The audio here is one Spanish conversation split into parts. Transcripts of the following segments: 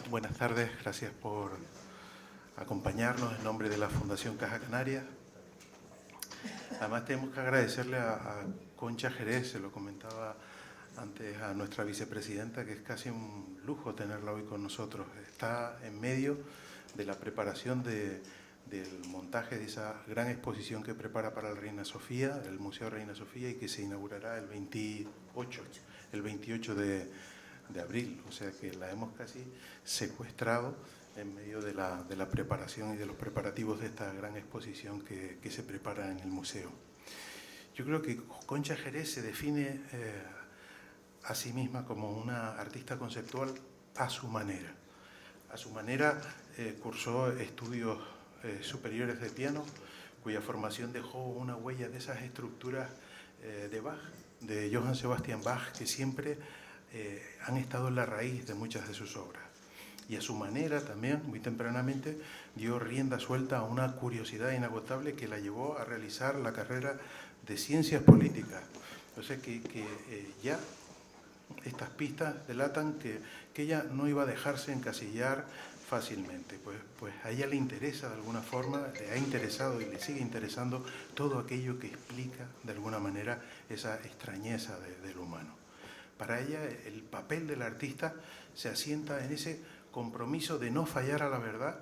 buenas tardes. Gracias por acompañarnos en nombre de la Fundación Caja Canaria. Además, tenemos que agradecerle a Concha Jerez, se lo comentaba antes a nuestra vicepresidenta, que es casi un lujo tenerla hoy con nosotros. Está en medio de la preparación del montaje de esa gran exposición que prepara para la Reina Sofía, el Museo Reina Sofía, y que se inaugurará el 28 de abril. O sea que la hemos casi secuestrado en medio de la preparación y de los preparativos de esta gran exposición que se prepara en el museo. Yo creo que Concha Jerez se define a sí misma como una artista conceptual a su manera. A su manera cursó estudios superiores de piano, cuya formación dejó una huella de esas estructuras de Bach, de Johann Sebastian Bach, que siempre han estado en la raíz de muchas de sus obras. Y a su manera también, muy tempranamente, dio rienda suelta a una curiosidad inagotable que la llevó a realizar la carrera de Ciencias Políticas. O sea que ya estas pistas delatan que ella no iba a dejarse encasillar fácilmente, pues a ella le interesa de alguna forma, le ha interesado y le sigue interesando todo aquello que explica de alguna manera esa extrañeza del humano. Para ella el papel del artista se asienta en ese compromiso de no fallar a la verdad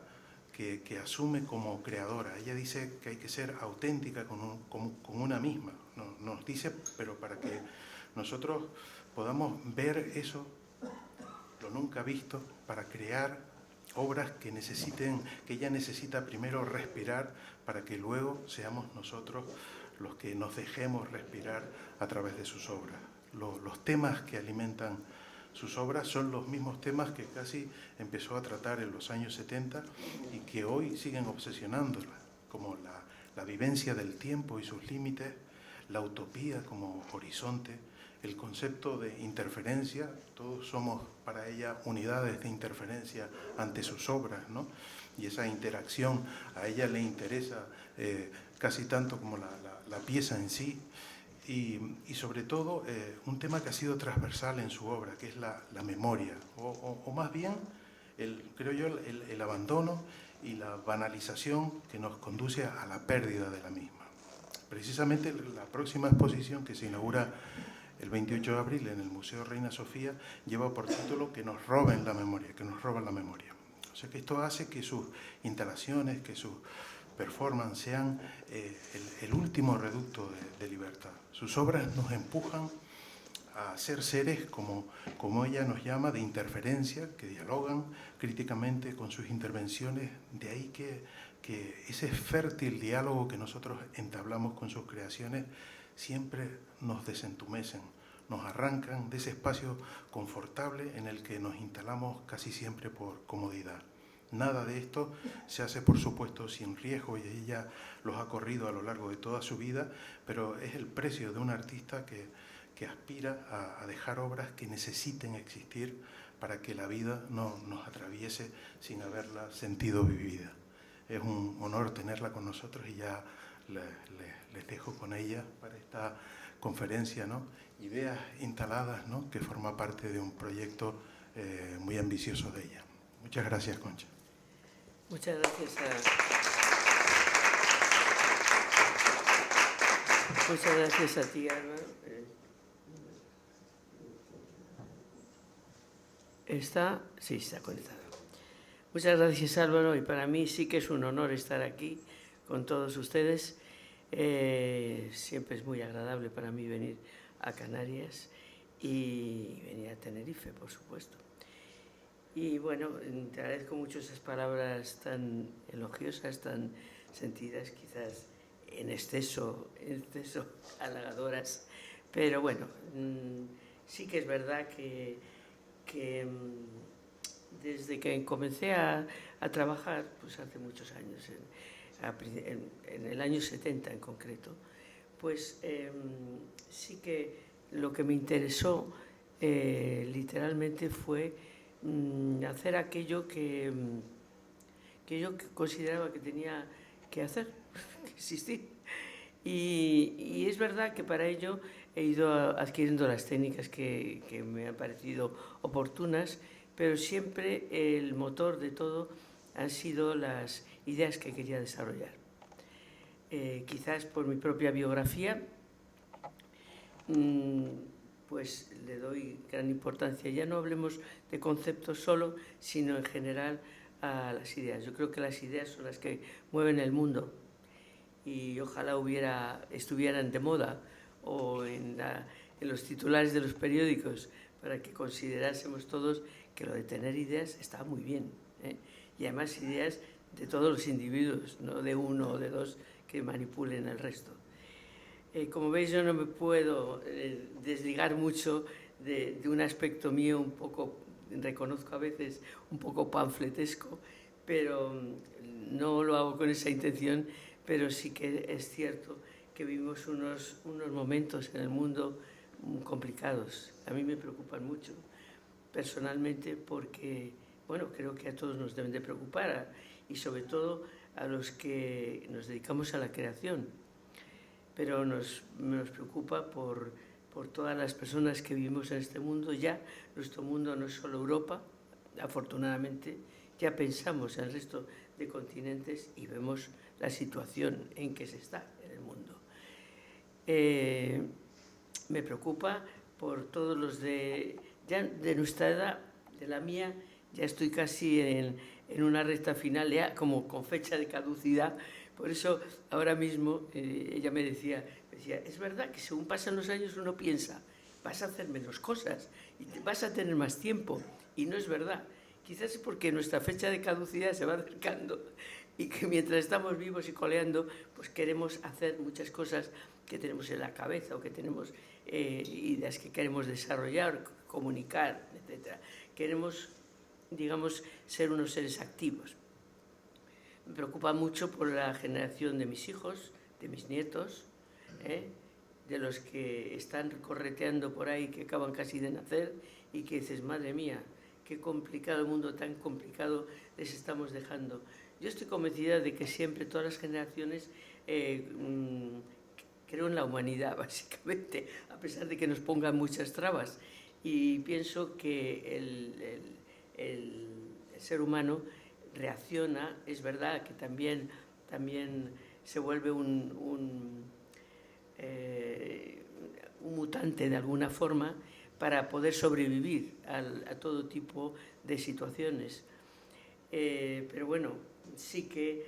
que asume como creadora. Ella dice que hay que ser auténtica con una misma, nos dice, pero para que nosotros podamos ver eso, lo nunca visto, para crear obras que ella necesita primero respirar para que luego seamos nosotros los que nos dejemos respirar a través de sus obras. Los temas que alimentan sus obras son los mismos temas que casi empezó a tratar en los años 70 y que hoy siguen obsesionándola, como la vivencia del tiempo y sus límites, la utopía como horizonte, el concepto de interferencia. Todos somos para ella unidades de interferencia ante sus obras, ¿no? Y esa interacción a ella le interesa casi tanto como la pieza en sí. Y sobre todo un tema que ha sido transversal en su obra, que es la memoria, o más bien, creo yo, el abandono y la banalización que nos conduce a la pérdida de la misma. Precisamente la próxima exposición, que se inaugura el 28 de abril en el Museo Reina Sofía, lleva por título Que nos roben la memoria, que nos roban la memoria. O sea que esto hace que sus instalaciones, que sus performance sean el último reducto de libertad. Sus obras nos empujan a ser seres, como ella nos llama, de interferencia, que dialogan críticamente con sus intervenciones. De ahí que ese fértil diálogo que nosotros entablamos con sus creaciones siempre nos desentumecen, nos arrancan de ese espacio confortable en el que nos instalamos casi siempre por comodidad. Nada de esto se hace, por supuesto, sin riesgo, y ella los ha corrido a lo largo de toda su vida, pero es el precio de un artista que aspira a dejar obras que necesiten existir para que la vida no nos atraviese sin haberla sentido vivida. Es un honor tenerla con nosotros y ya les dejo con ella para esta conferencia, ¿no? Ideas instaladas, ¿no? Que forma parte de un proyecto muy ambicioso de ella. Muchas gracias, Concha. Muchas gracias a ti, Álvaro. Sí, está conectado. Muchas gracias, Álvaro, y para mí sí que es un honor estar aquí con todos ustedes. Siempre es muy agradable para mí venir a Canarias y venir a Tenerife, por supuesto. Y bueno, te agradezco mucho esas palabras tan elogiosas, tan sentidas, quizás en exceso halagadoras, pero bueno, sí que es verdad que desde que comencé a trabajar, pues hace muchos años, en el año 70 en concreto, pues sí que lo que me interesó literalmente fue hacer aquello que yo consideraba que tenía que hacer, que existir. Y es verdad que para ello he ido adquiriendo las técnicas que me han parecido oportunas, pero siempre el motor de todo han sido las ideas que quería desarrollar. Quizás por mi propia biografía, pues le doy gran importancia. Ya no hablemos de conceptos solo, sino en general a las ideas. Yo creo que las ideas son las que mueven el mundo y ojalá estuvieran de moda o en los titulares de los periódicos para que considerásemos todos que lo de tener ideas está muy bien, ¿eh? Y además ideas de todos los individuos, no de uno o de dos que manipulen al resto. Como veis, yo no me puedo desligar mucho de un aspecto mío un poco, reconozco a veces, un poco panfletesco, pero no lo hago con esa intención, pero sí que es cierto que vivimos unos momentos en el mundo complicados. A mí me preocupan mucho, personalmente, porque, bueno, creo que a todos nos deben de preocupar, y sobre todo a los que nos dedicamos a la creación. Pero nos preocupa por todas las personas que vivimos en este mundo. Ya nuestro mundo no es solo Europa, afortunadamente, ya pensamos en el resto de continentes y vemos la situación en que se está en el mundo. Me preocupa por todos los ya de nuestra edad, de la mía, ya estoy casi en una recta final, ya como con fecha de caducidad. Por eso ahora mismo ella me decía, es verdad que según pasan los años uno piensa, vas a hacer menos cosas y vas a tener más tiempo, y no es verdad. Quizás es porque nuestra fecha de caducidad se va acercando y que mientras estamos vivos y coleando, pues queremos hacer muchas cosas que tenemos en la cabeza o que tenemos ideas que queremos desarrollar, comunicar, etc. Queremos, digamos, ser unos seres activos. Me preocupa mucho por la generación de mis hijos, de mis nietos, de los que están correteando por ahí, que acaban casi de nacer y que dices, madre mía, qué complicado el mundo, tan complicado les estamos dejando. Yo estoy convencida de que siempre todas las generaciones creo en la humanidad, básicamente, a pesar de que nos pongan muchas trabas. Y pienso que el ser humano reacciona, es verdad que también se vuelve un mutante de alguna forma para poder sobrevivir a todo tipo de situaciones. Pero bueno, sí que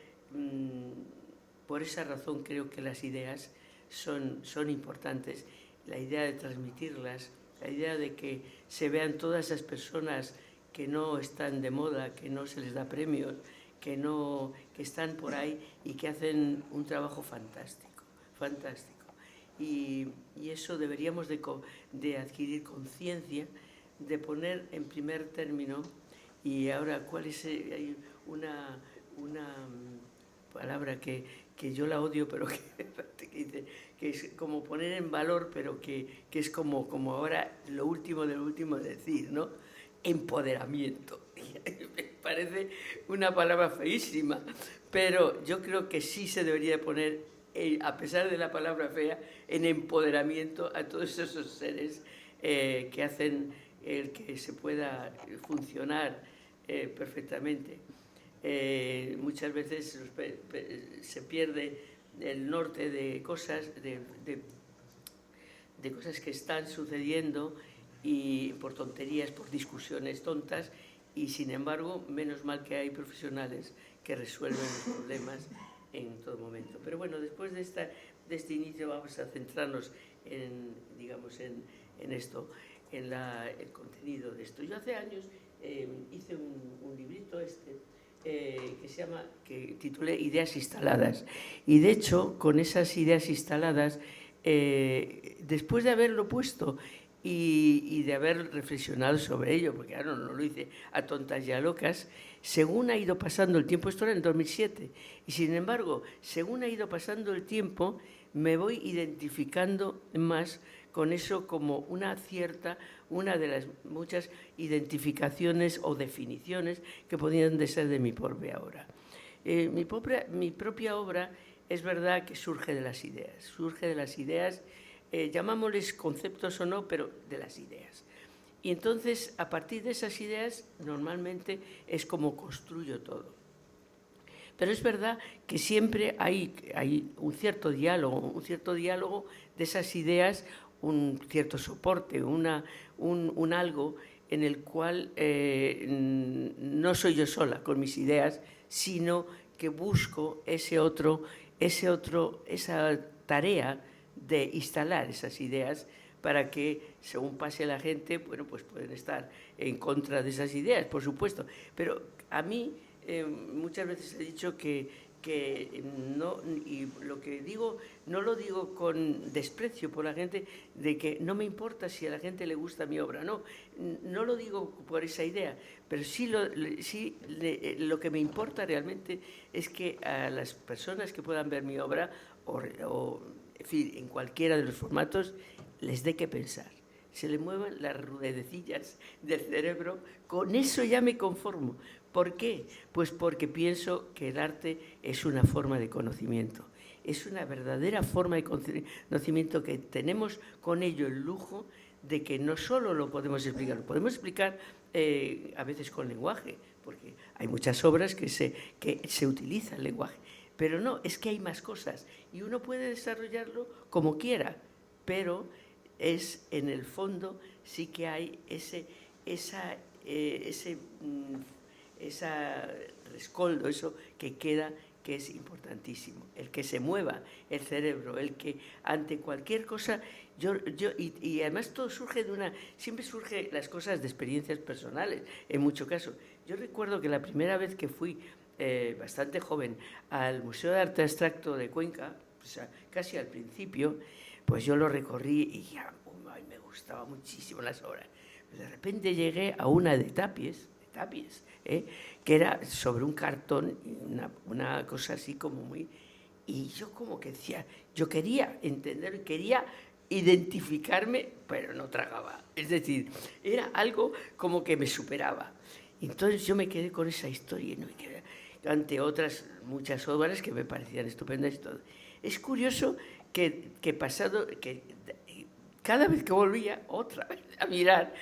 por esa razón creo que las ideas son importantes. La idea de transmitirlas, la idea de que se vean todas esas personas que no están de moda, que no se les da premios, que están por ahí y que hacen un trabajo fantástico, fantástico. Y eso deberíamos de adquirir conciencia, de poner en primer término. Y ahora, ¿cuál es? Hay una palabra que yo la odio, pero que es como poner en valor, pero que es como ahora lo último de lo último de decir, ¿no? Empoderamiento. Me parece una palabra feísima, pero yo creo que sí se debería poner, a pesar de la palabra fea, en empoderamiento a todos esos seres que hacen el que se pueda funcionar perfectamente. Muchas veces se pierde el norte de cosas, de cosas que están sucediendo, y por tonterías, por discusiones tontas, y sin embargo, menos mal que hay profesionales que resuelven los problemas en todo momento. Pero bueno, después de este inicio vamos a centrarnos en esto, en el contenido de esto. Yo hace años hice un librito que titulé Ideas instaladas, y de hecho con esas ideas instaladas, después de haberlo puesto y de haber reflexionado sobre ello, porque claro, no lo hice a tontas y a locas, según ha ido pasando el tiempo, esto era en 2007, y sin embargo, según ha ido pasando el tiempo, me voy identificando más con eso como una de las muchas identificaciones o definiciones que podían de ser de mi propia obra. Mi propia obra es verdad que surge de las ideas, llamámosles conceptos o no, pero de las ideas. Y entonces, a partir de esas ideas, normalmente es como construyo todo. Pero es verdad que siempre hay un cierto diálogo de esas ideas, un cierto soporte, un algo en el cual no soy yo sola con mis ideas, sino que busco esa tarea de instalar esas ideas para que, según pase la gente, bueno, pues pueden estar en contra de esas ideas, por supuesto. Pero a mí muchas veces he dicho que no, y lo que digo, no lo digo con desprecio por la gente, de que no me importa si a la gente le gusta mi obra, no lo digo por esa idea, pero sí lo que me importa realmente es que a las personas que puedan ver mi obra, en fin, en cualquiera de los formatos, les dé que pensar, se le muevan las ruedecillas del cerebro, con eso ya me conformo. ¿Por qué? Pues porque pienso que el arte es una forma de conocimiento, es una verdadera forma de conocimiento que tenemos con ello el lujo de que no solo lo podemos explicar a veces con lenguaje, porque hay muchas obras que se utiliza el lenguaje, pero no, es que hay más cosas y uno puede desarrollarlo como quiera, pero es en el fondo sí que hay ese rescoldo, eso que queda, que es importantísimo, el que se mueva el cerebro, el que ante cualquier cosa, y además todo surge siempre surge las cosas de experiencias personales, en muchos casos. Yo recuerdo que la primera vez que fui, bastante joven, al Museo de Arte Abstracto de Cuenca, o sea, casi al principio, pues yo lo recorrí y ya, me gustaba muchísimo las obras. De repente llegué a una de Tapies, que era sobre un cartón, una cosa así como muy... Y yo como que decía, yo quería entender, quería identificarme, pero no tragaba. Es decir, era algo como que me superaba. Entonces yo me quedé con esa historia y no me quedé ante otras muchas obras que me parecían estupendas y todo. Es curioso que cada vez que volvía, otra vez a mirar,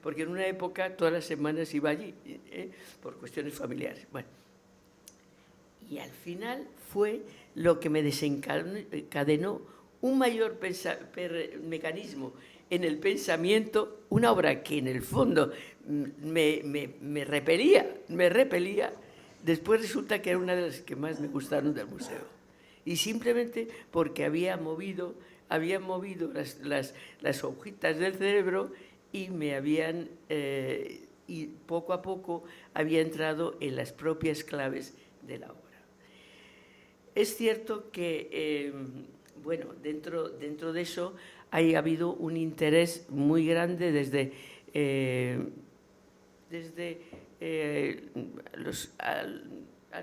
porque en una época todas las semanas iba allí, por cuestiones familiares. Bueno, y al final fue lo que me desencadenó un mayor mecanismo en el pensamiento, una obra que en el fondo me repelía, después resulta que era una de las que más me gustaron del museo. Y simplemente porque había movido las hojitas del cerebro y y poco a poco había entrado en las propias claves de la obra. Es cierto que, bueno, dentro de eso ha habido un interés muy grande desde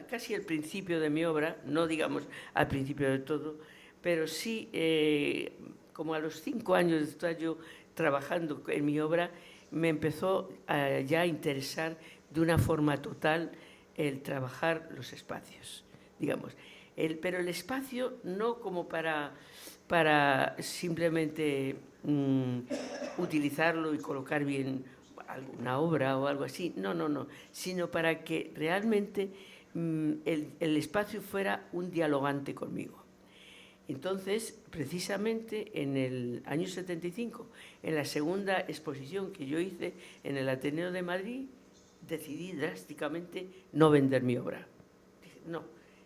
casi al principio de mi obra, no digamos al principio de todo, pero sí, como a los 5 años de estar yo trabajando en mi obra, me empezó ya a interesar de una forma total el trabajar los espacios, digamos. Pero el espacio no como para simplemente utilizarlo y colocar bien alguna obra o algo así, no, sino para que realmente el espacio fuera un dialogante conmigo. Entonces, precisamente en el año 75, en la segunda exposición que yo hice en el Ateneo de Madrid, decidí drásticamente no vender mi obra. Dije,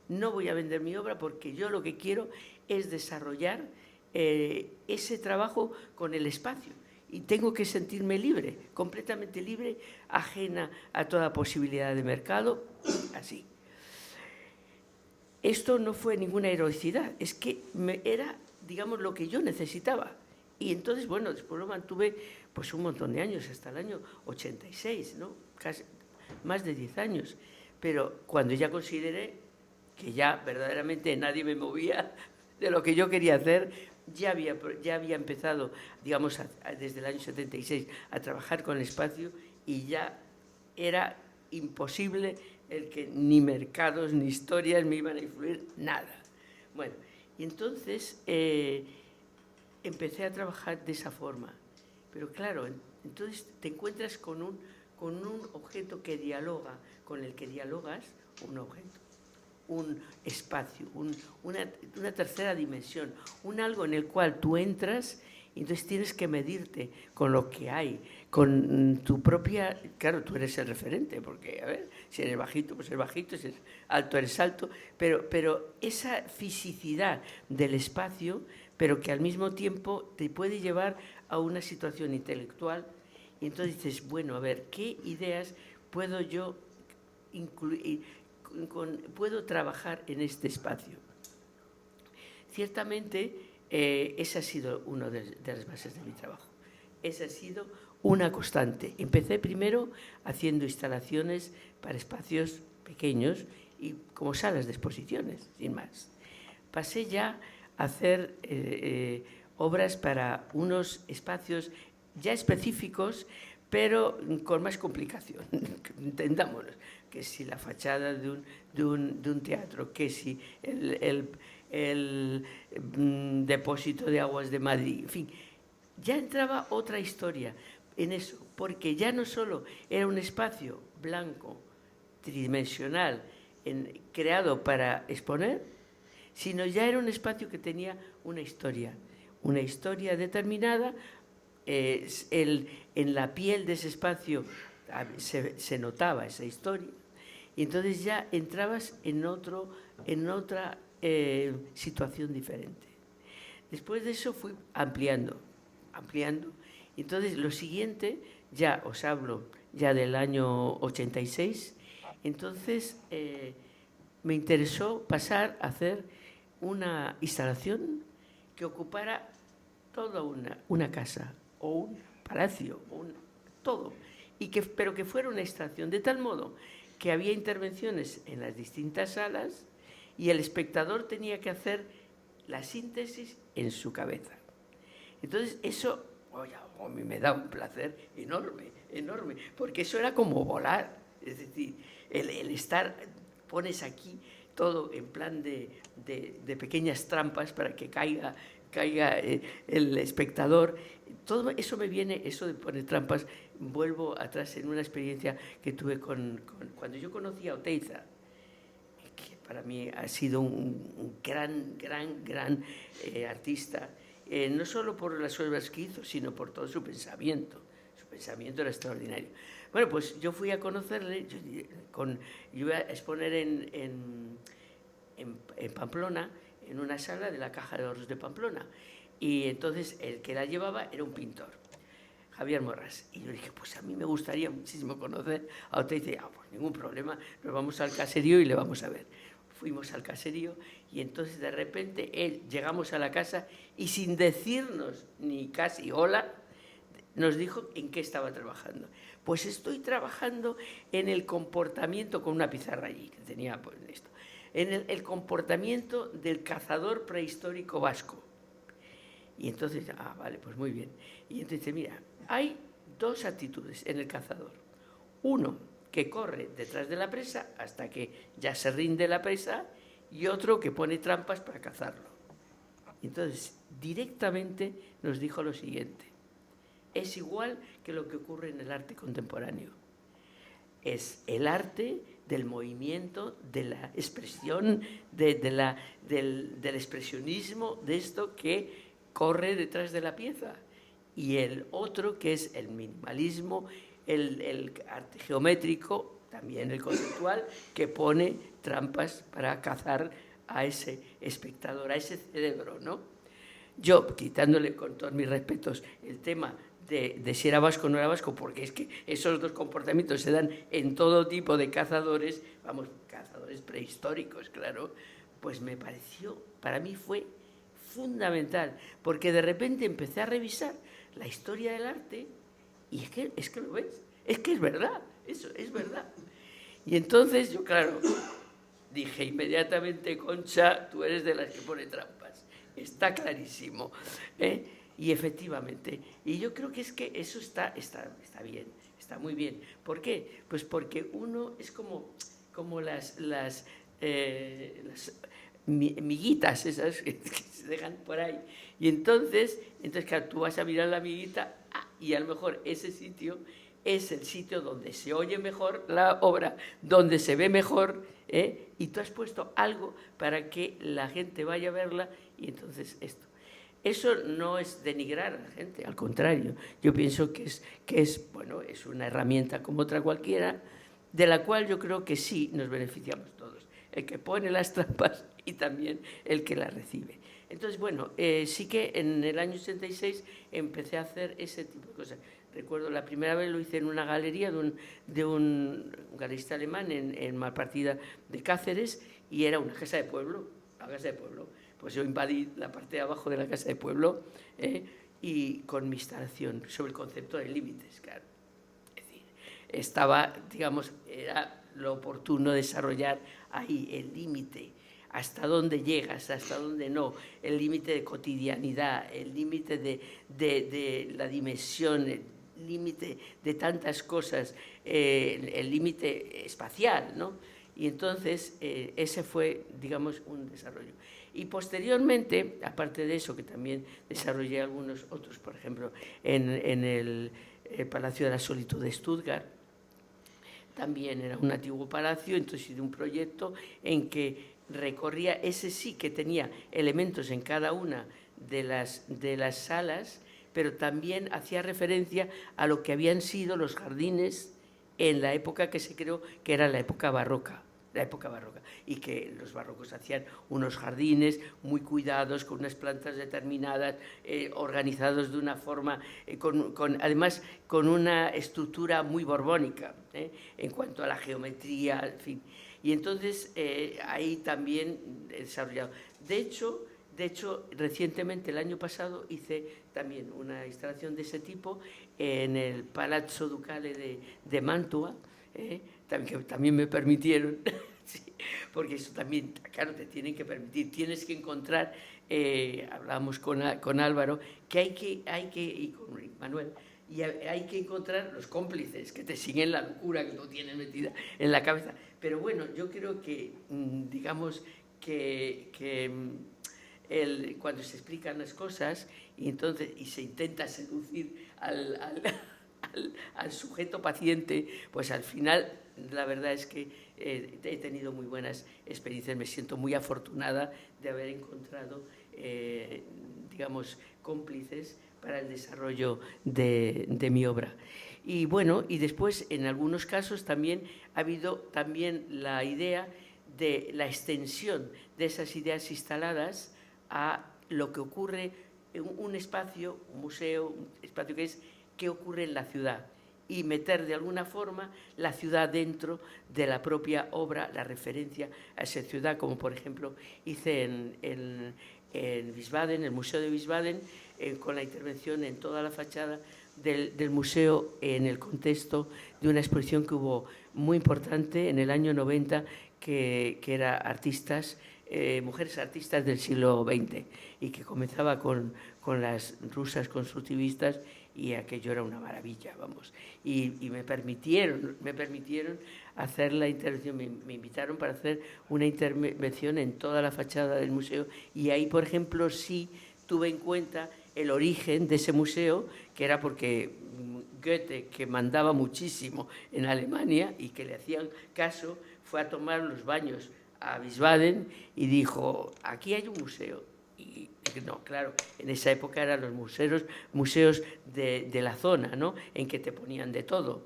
no voy a vender mi obra porque yo lo que quiero es desarrollar ese trabajo con el espacio. Y tengo que sentirme libre, completamente libre, ajena a toda posibilidad de mercado, así. Esto no fue ninguna heroicidad, es que era, digamos, lo que yo necesitaba. Y entonces, bueno, después lo mantuve pues un montón de años, hasta el año 86, ¿no? Casi más de 10 años. Pero cuando ya consideré que ya verdaderamente nadie me movía de lo que yo quería hacer, ya había empezado, digamos, desde el año 76 a trabajar con el espacio y ya era imposible el que ni mercados ni historias me iban a influir, nada. Bueno, y entonces empecé a trabajar de esa forma. Pero claro, Entonces te encuentras con un objeto que dialoga, con el que dialogas, un objeto, un espacio, una tercera dimensión, un algo en el cual tú entras y entonces tienes que medirte con lo que hay, con tu propia... Claro, tú eres el referente, porque, a ver, si eres bajito, pues eres bajito, si eres alto, eres alto, pero esa fisicidad del espacio, pero que al mismo tiempo te puede llevar a una situación intelectual, y entonces dices, bueno, a ver, ¿qué ideas puedo yo incluir, puedo trabajar en este espacio? Ciertamente, esa ha sido una de las bases de mi trabajo. Esa ha sido una constante. Empecé primero haciendo instalaciones para espacios pequeños y como salas de exposiciones, sin más. Pasé ya a hacer obras para unos espacios ya específicos, pero con más complicación, entendámonos, que si la fachada de un teatro, que si el depósito de aguas de Madrid, en fin, ya entraba otra historia en eso, porque ya no solo era un espacio blanco, tridimensional, creado para exponer, sino ya era un espacio que tenía una historia determinada. En la piel de ese espacio se notaba esa historia, y entonces ya entrabas en otra situación diferente. Después de eso fui ampliando. Entonces lo siguiente, ya os hablo ya del año 86, entonces me interesó pasar a hacer una instalación que ocupara toda una casa o un palacio, todo, pero que fuera una instalación, de tal modo que había intervenciones en las distintas salas y el espectador tenía que hacer la síntesis en su cabeza. Entonces eso, a mí me da un placer enorme, porque eso era como volar, es decir, el estar, pones aquí todo en plan de pequeñas trampas para que caiga el espectador. Todo eso me viene, eso de poner trampas, vuelvo atrás en una experiencia que tuve cuando yo conocí a Oteiza, que para mí ha sido un gran artista, no solo por las obras que hizo, sino por todo su pensamiento. Su pensamiento era extraordinario. Bueno, pues yo fui a conocerle, yo iba a exponer en Pamplona, en una sala de la Caja de Ahorros de Pamplona, y entonces el que la llevaba era un pintor, Javier Morras, y yo dije, pues a mí me gustaría muchísimo conocer a usted. Y dice, pues ningún problema, nos vamos al caserío y le vamos a ver. Fuimos al caserío y entonces de repente llegamos a la casa y sin decirnos ni casi hola, nos dijo en qué estaba trabajando. Pues estoy trabajando en el comportamiento, con una pizarra allí que tenía pues esto, en el comportamiento del cazador prehistórico vasco. Y entonces, vale, pues muy bien. Y entonces dice, mira, hay dos actitudes en el cazador. Uno, que corre detrás de la presa hasta que ya se rinde la presa, y otro que pone trampas para cazarlo. Entonces, directamente nos dijo lo siguiente: es igual que lo que ocurre en el arte contemporáneo. Es el arte del movimiento, de la expresión, del expresionismo, de esto que corre detrás de la pieza. Y el otro, que es el minimalismo, el arte geométrico, también el conceptual, que pone trampas para cazar a ese espectador, a ese cerebro, ¿no? Yo, quitándole con todos mis respetos el tema de si era vasco o no era vasco, porque es que esos dos comportamientos se dan en todo tipo de cazadores, vamos, cazadores prehistóricos, claro, pues me pareció, para mí fue fundamental, porque de repente empecé a revisar la historia del arte y es que lo ves, es que es verdad, eso es verdad. Y entonces yo, claro, dije inmediatamente, Concha, tú eres de las que pone trampas, está clarísimo, ¿eh? Y efectivamente, y yo creo que es que eso está bien, está muy bien. ¿Por qué? Pues porque uno es como las miguitas esas que se dejan por ahí. Y entonces claro, tú vas a mirar la miguita, y a lo mejor ese sitio es el sitio donde se oye mejor la obra, donde se ve mejor, y tú has puesto algo para que la gente vaya a verla, y entonces esto. Eso no es denigrar a la gente, al contrario. Yo pienso que bueno, es una herramienta como otra cualquiera, de la cual yo creo que sí nos beneficiamos todos. El que pone las trampas y también el que las recibe. Entonces, bueno, sí que en el año 86 empecé a hacer ese tipo de cosas. Recuerdo la primera vez lo hice en una galería de un galerista alemán en Malpartida de Cáceres, y era una casa de pueblo, la casa de pueblo. Pues yo invadí la parte de abajo de la casa de pueblo y con mi instalación sobre el concepto de límites, claro. Es decir, estaba, digamos, era lo oportuno desarrollar ahí el límite, hasta dónde llegas, hasta dónde no, el límite de cotidianidad, el límite de la dimensión, el límite de tantas cosas, el límite espacial, ¿no? Y entonces ese fue, digamos, un desarrollo. Y posteriormente, aparte de eso, que también desarrollé algunos otros, por ejemplo, en el Palacio de la Solitud de Stuttgart, también era un antiguo palacio, entonces hice un proyecto en que recorría, ese sí que tenía elementos en cada una de las salas, pero también hacía referencia a lo que habían sido los jardines en la época que se creó, que era la época barroca. Y que los barrocos hacían unos jardines muy cuidados, con unas plantas determinadas, organizados de una forma, además con una estructura muy borbónica, en cuanto a la geometría, en fin. Y entonces ahí también he desarrollado. De hecho, recientemente, el año pasado, hice también una instalación de ese tipo en el Palazzo Ducale de Mantua, que también me permitieron, sí, porque eso también, claro, te tienen que permitir, tienes que encontrar, hablábamos con Álvaro, que hay que, y con Manuel, y hay que encontrar los cómplices que te siguen la locura que tú tienes metida en la cabeza. Pero bueno, yo creo que, digamos, que cuando se explican las cosas y se intenta seducir al sujeto paciente, pues al final la verdad es que he tenido muy buenas experiencias, me siento muy afortunada de haber encontrado, digamos, cómplices para el desarrollo de mi obra. Y bueno, y después en algunos casos también ha habido también la idea de la extensión de esas ideas instaladas a lo que ocurre en un espacio, un museo, un espacio que ocurre en la ciudad, y meter de alguna forma la ciudad dentro de la propia obra, la referencia a esa ciudad, como por ejemplo hice en Wiesbaden, el Museo de Wiesbaden, con la intervención en toda la fachada del museo en el contexto de una exposición que hubo muy importante en el año 90, que era artistas, mujeres artistas del siglo XX, y que comenzaba con las rusas constructivistas, y aquello era una maravilla, vamos. Y me permitieron hacer la intervención, me invitaron para hacer una intervención en toda la fachada del museo, y ahí, por ejemplo, sí tuve en cuenta el origen de ese museo, que era porque Goethe, que mandaba muchísimo en Alemania y que le hacían caso, fue a tomar los baños a Wiesbaden y dijo, aquí hay un museo. Y no, claro, en esa época eran los museos de la zona, ¿no?, en que te ponían de todo,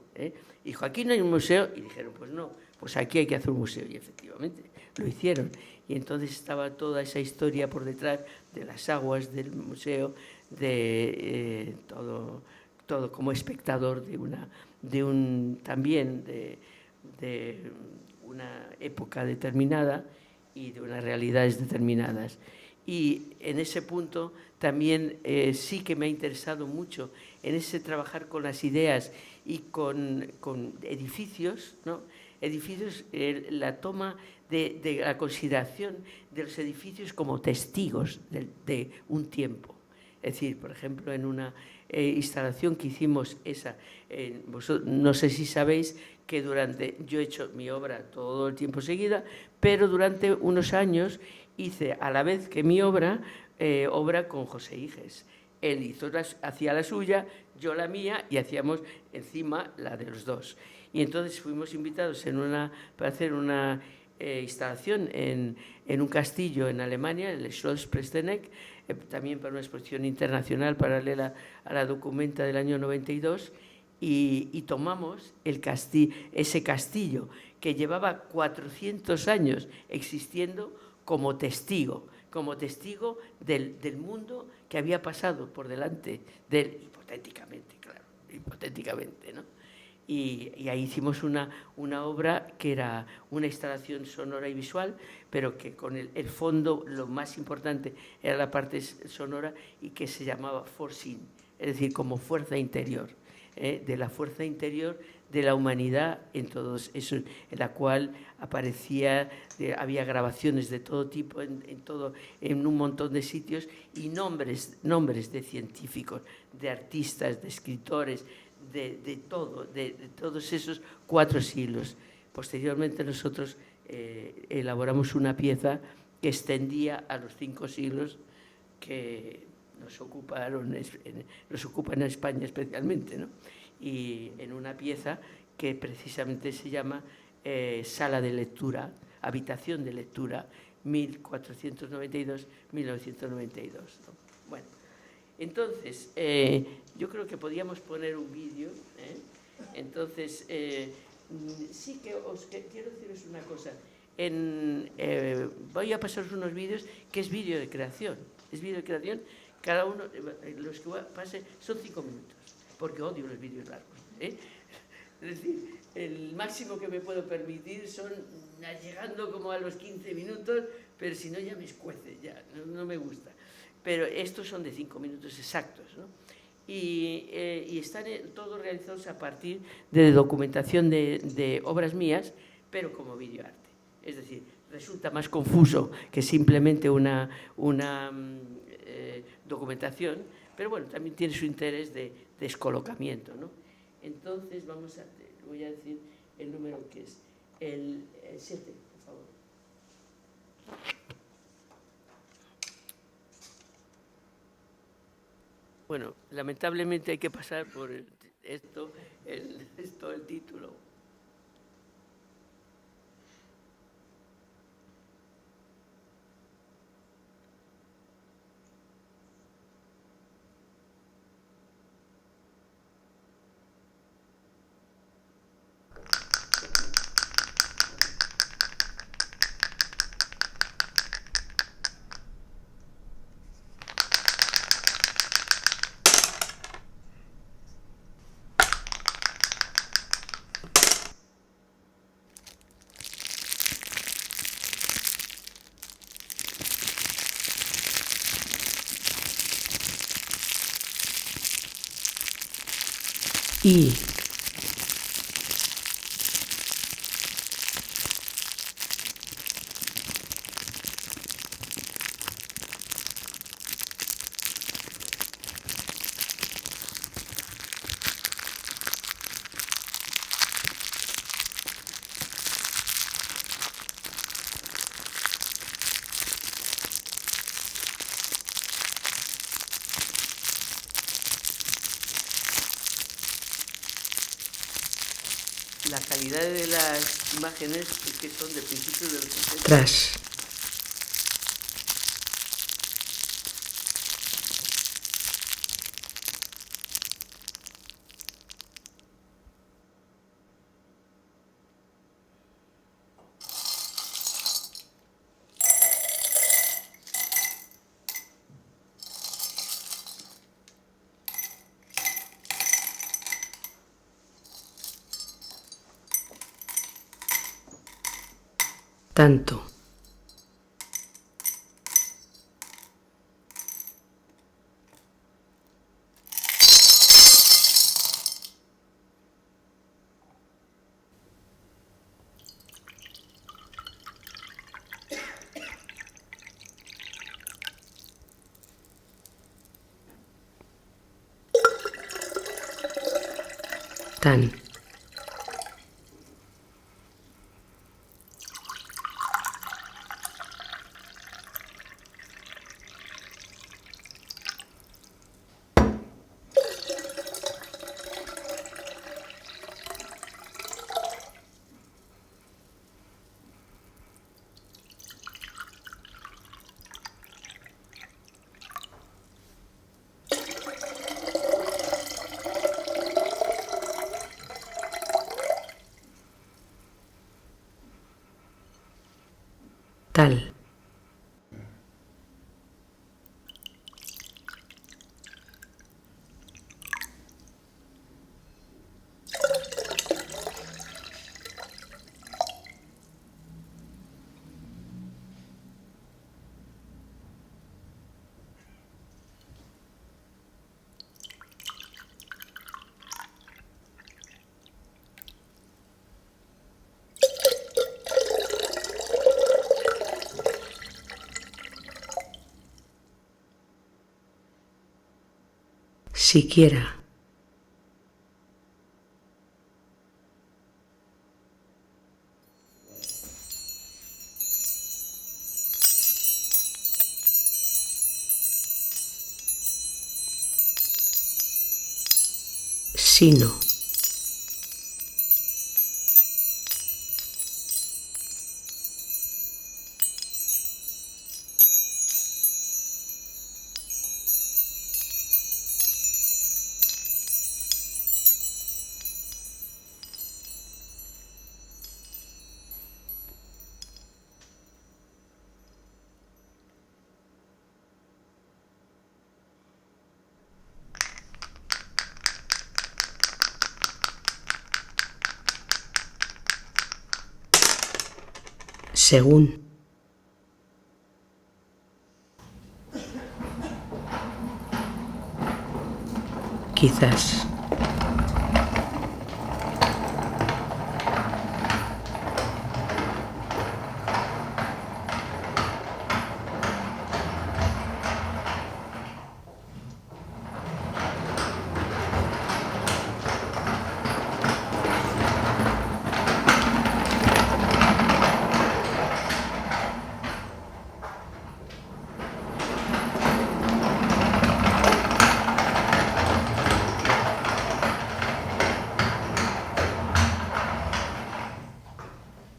Dijo, aquí no hay un museo, y dijeron, pues no, pues aquí hay que hacer un museo, y efectivamente lo hicieron. Y entonces estaba toda esa historia por detrás de las aguas del museo, de todo como espectador también de una época determinada y de unas realidades determinadas. Y en ese punto también sí que me ha interesado mucho en ese trabajar con las ideas y con edificios, ¿no? Edificios, la toma de la consideración de los edificios como testigos de un tiempo. Es decir, por ejemplo, en una instalación que hicimos no sé si sabéis que yo he hecho mi obra todo el tiempo seguida, pero durante unos años hice, a la vez que mi obra con José Iges, él hacía la suya, yo la mía, y hacíamos encima la de los dos. Y entonces fuimos invitados para hacer una instalación en un castillo en Alemania, el Schloss Presteneck, también para una exposición internacional paralela a la Documenta del año 92, y tomamos ese castillo que llevaba 400 años existiendo como testigo del mundo que había pasado por delante de él, hipotéticamente, ¿no? Y ahí hicimos una obra que era una instalación sonora y visual, pero que con el fondo, lo más importante era la parte sonora, y que se llamaba Force, es decir, como fuerza interior, de la fuerza interior de la humanidad en todos esos, en la cual había grabaciones de todo tipo en un montón de sitios, y nombres de científicos, de artistas, de escritores, de todos esos 4 siglos. Posteriormente nosotros elaboramos una pieza que extendía a los 5 siglos que nos ocupan en España especialmente, ¿no? Y en una pieza que precisamente se llama Sala de Lectura, Habitación de Lectura, 1492-1992, ¿no? Bueno, entonces, yo creo que podíamos poner un vídeo, ¿eh? Entonces, sí que quiero deciros una cosa. Voy a pasaros unos vídeos que es vídeo de creación. Es vídeo de creación, cada uno, los que pase, son 5 minutos, porque odio los vídeos largos, ¿eh? Es decir, el máximo que me puedo permitir son llegando como a los 15 minutos, pero si no ya me escuece, ya no me gusta. Pero estos son de 5 minutos exactos, ¿no? Y están todos realizados a partir de documentación de obras mías, pero como videoarte. Es decir, resulta más confuso que simplemente una documentación, pero bueno, también tiene su interés de descolocamiento, ¿no? Entonces, voy a decir el número que es el 7, por favor. Bueno, lamentablemente hay que pasar por el título. Y la calidad de las imágenes que son de principios de los 60. Tras. Tanto. Tan. Cal. Siquiera. Sino. Según. Quizás.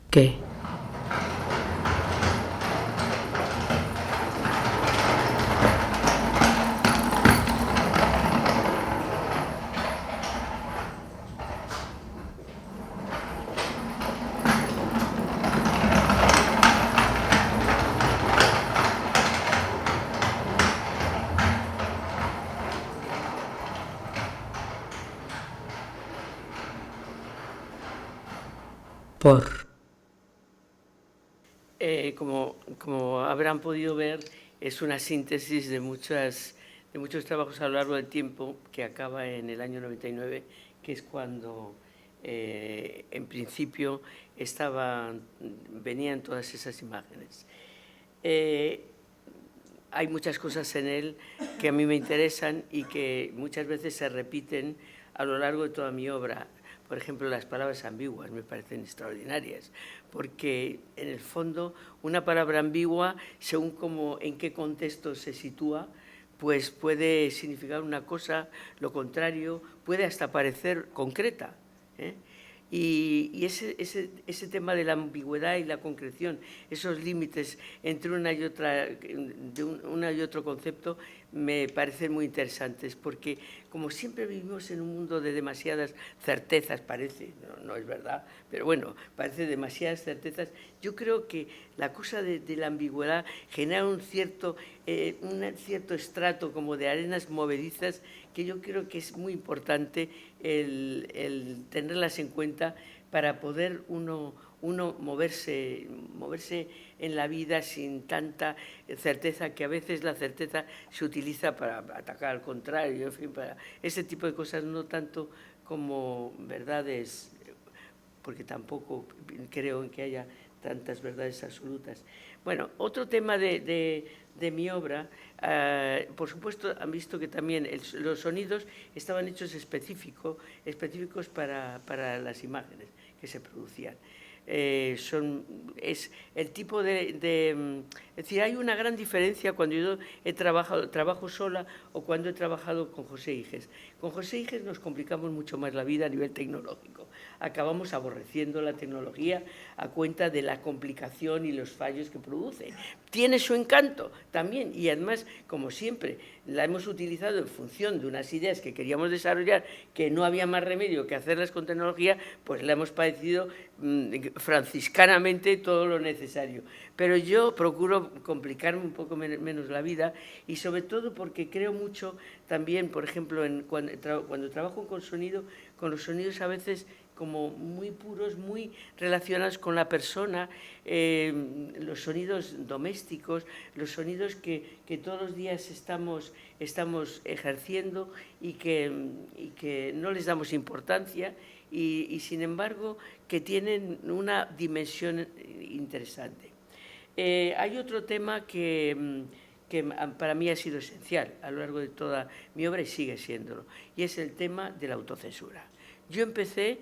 ¿Qué? Por. Como habrán podido ver, es una síntesis de muchos trabajos a lo largo del tiempo que acaba en el año 99, que es cuando en principio venían todas esas imágenes. Hay muchas cosas en él que a mí me interesan y que muchas veces se repiten a lo largo de toda mi obra. Por ejemplo, las palabras ambiguas me parecen extraordinarias, porque en el fondo una palabra ambigua, según en qué contexto se sitúa, pues puede significar una cosa, lo contrario, puede hasta parecer concreta, ¿eh? Y ese tema de la ambigüedad y la concreción, esos límites entre una y otro concepto, me parecen muy interesantes, porque como siempre vivimos en un mundo de demasiadas certezas, parece, no es verdad, pero bueno, parece demasiadas certezas, yo creo que la cosa de la ambigüedad genera un cierto estrato como de arenas movedizas que yo creo que es muy importante el tenerlas en cuenta para poder uno moverse en la vida sin tanta certeza, que a veces la certeza se utiliza para atacar al contrario, en fin, para ese tipo de cosas, no tanto como verdades, porque tampoco creo en que haya tantas verdades absolutas. Bueno, otro tema de mi obra, por supuesto, han visto que también los sonidos estaban hechos específicos para las imágenes que se producían. Es el tipo es decir, hay una gran diferencia cuando yo trabajo sola o cuando he trabajado con José Iges. Con José Iges nos complicamos mucho más la vida a nivel tecnológico. Acabamos aborreciendo la tecnología a cuenta de la complicación y los fallos que produce. Tiene su encanto también, y además, como siempre, la hemos utilizado en función de unas ideas que queríamos desarrollar, que no había más remedio que hacerlas con tecnología, pues la hemos padecido franciscanamente todo lo necesario. Pero yo procuro complicarme un poco menos la vida, y sobre todo porque creo mucho también, por ejemplo, cuando trabajo con los sonidos a veces como muy puros, muy relacionados con la persona, los sonidos domésticos, los sonidos que todos los días estamos ejerciendo y que no les damos importancia, y sin embargo que tienen una dimensión interesante. Hay otro tema que para mí ha sido esencial a lo largo de toda mi obra y sigue siéndolo, y es el tema de la autocensura. Yo empecé,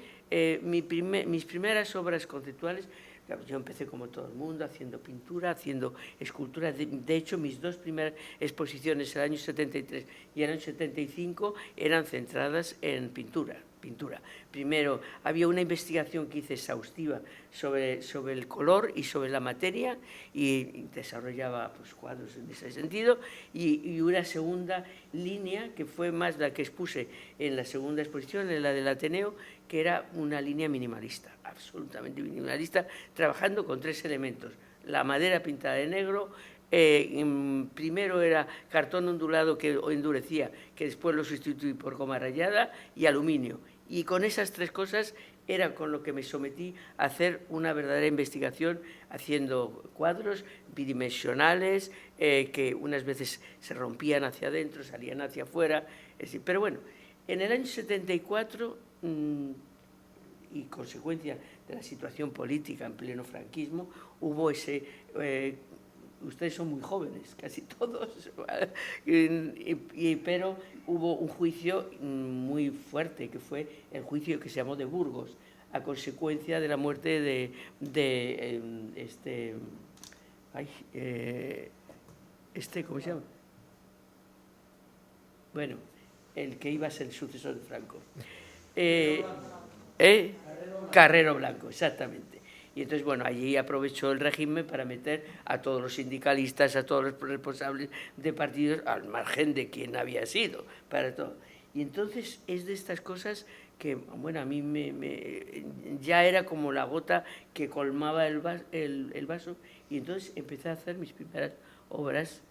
mis primeras obras conceptuales, yo empecé como todo el mundo, haciendo pintura, haciendo escultura. De hecho, mis dos primeras exposiciones, el año 73 y el año 75, eran centradas en pintura. Primero, había una investigación que hice exhaustiva sobre el color y sobre la materia, y desarrollaba pues, cuadros en ese sentido, y una segunda línea, que fue más la que expuse en la segunda exposición, en la del Ateneo, que era una línea minimalista, absolutamente minimalista, trabajando con tres elementos: la madera pintada de negro, primero era cartón ondulado que endurecía, que después lo sustituí por goma rayada, y aluminio. Y con esas tres cosas era con lo que me sometí a hacer una verdadera investigación, haciendo cuadros bidimensionales que unas veces se rompían hacia adentro, salían hacia afuera. Es decir, pero bueno, en el año 74, y consecuencia de la situación política en pleno franquismo, hubo ese... ustedes son muy jóvenes, casi todos, pero hubo un juicio muy fuerte, que fue el juicio que se llamó de Burgos, a consecuencia de la muerte de ¿cómo se llama? Bueno, el que iba a ser el sucesor de Franco. Carrero Blanco, exactamente. Y entonces, bueno, allí aprovechó el régimen para meter a todos los sindicalistas, a todos los responsables de partidos, al margen de quién había sido, para todo. Y entonces es de estas cosas que, bueno, a mí ya era como la gota que colmaba el vaso, y entonces empecé a hacer mis primeras obras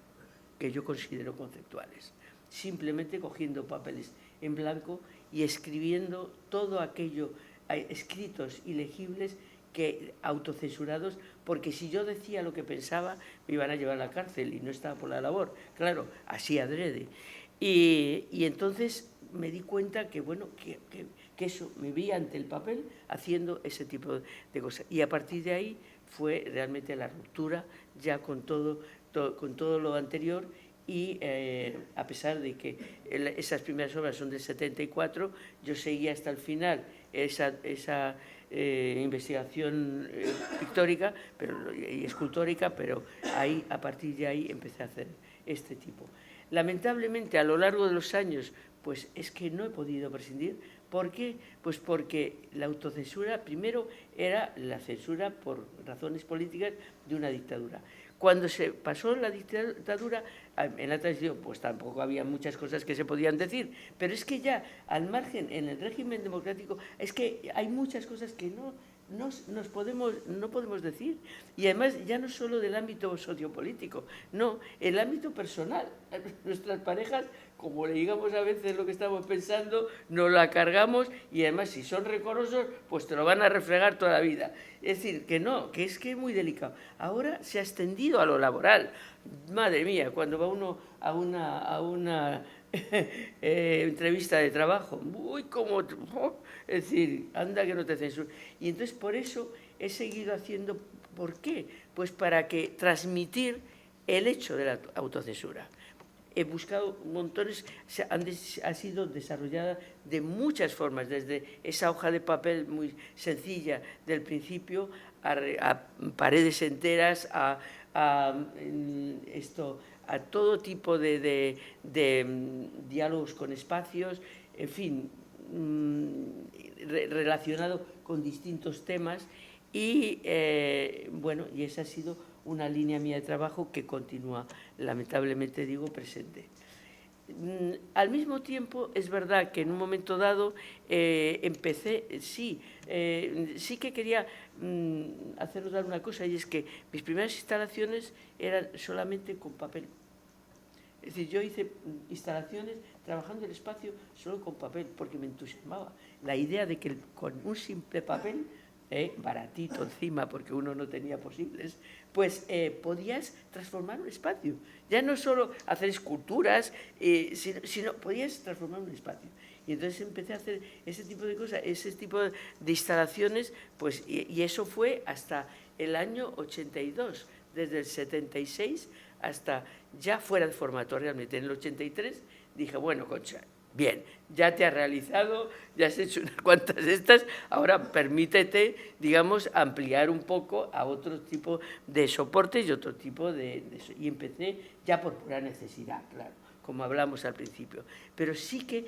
que yo considero conceptuales, simplemente cogiendo papeles en blanco y escribiendo todo aquello, escritos ilegibles, que autocensurados, porque si yo decía lo que pensaba me iban a llevar a la cárcel y no estaba por la labor, claro, así adrede. Y entonces me di cuenta que, bueno, que eso, me vi ante el papel haciendo ese tipo de cosas, y a partir de ahí fue realmente la ruptura ya con todo lo anterior. Y a pesar de que esas primeras obras son del 74, yo seguía hasta el final esa investigación pictórica y escultórica, pero ahí, a partir de ahí empecé a hacer este tipo. Lamentablemente, a lo largo de los años, pues es que no he podido prescindir. ¿Por qué? Pues porque la autocensura, primero, era la censura por razones políticas de una dictadura. Cuando se pasó la dictadura, en la transición, pues tampoco había muchas cosas que se podían decir, pero es que ya, al margen, en el régimen democrático, es que hay muchas cosas que no podemos decir. Y además, ya no solo del ámbito sociopolítico, no, el ámbito personal. Nuestras parejas, como le digamos a veces lo que estamos pensando, nos la cargamos, y además, si son rencorosos, pues te lo van a refregar toda la vida. Es decir, que no, que es muy delicado. Ahora se ha extendido a lo laboral. Madre mía, cuando va uno a una entrevista de trabajo, uy, como, es decir, anda que no te censuren. Y entonces por eso he seguido haciendo. ¿Por qué? Pues para que transmitir el hecho de la autocensura. He buscado montones, ha sido desarrollada de muchas formas, desde esa hoja de papel muy sencilla del principio a paredes enteras, a todo tipo de diálogos con espacios, en fin, relacionado con distintos temas. Y bueno, y esa ha sido una línea mía de trabajo que continúa, lamentablemente digo, presente. Al mismo tiempo, es verdad que en un momento dado empecé, sí que quería hacer notar una cosa, y es que mis primeras instalaciones eran solamente con papel. Es decir, yo hice instalaciones trabajando el espacio solo con papel, porque me entusiasmaba la idea de que con un simple papel, baratito encima, porque uno no tenía posibles, pues podías transformar un espacio. Ya no solo hacer esculturas, sino podías transformar un espacio. Y entonces empecé a hacer ese tipo de cosas, ese tipo de instalaciones, pues, y eso fue hasta el año 82, desde el 76 hasta ya fuera de formato realmente. En el 83 dije, bueno, Concha, bien, ya te has realizado, ya has hecho unas cuantas de estas, ahora permítete, digamos, ampliar un poco a otro tipo de soportes y otro tipo de y empecé ya por pura necesidad, claro, como hablamos al principio. Pero sí que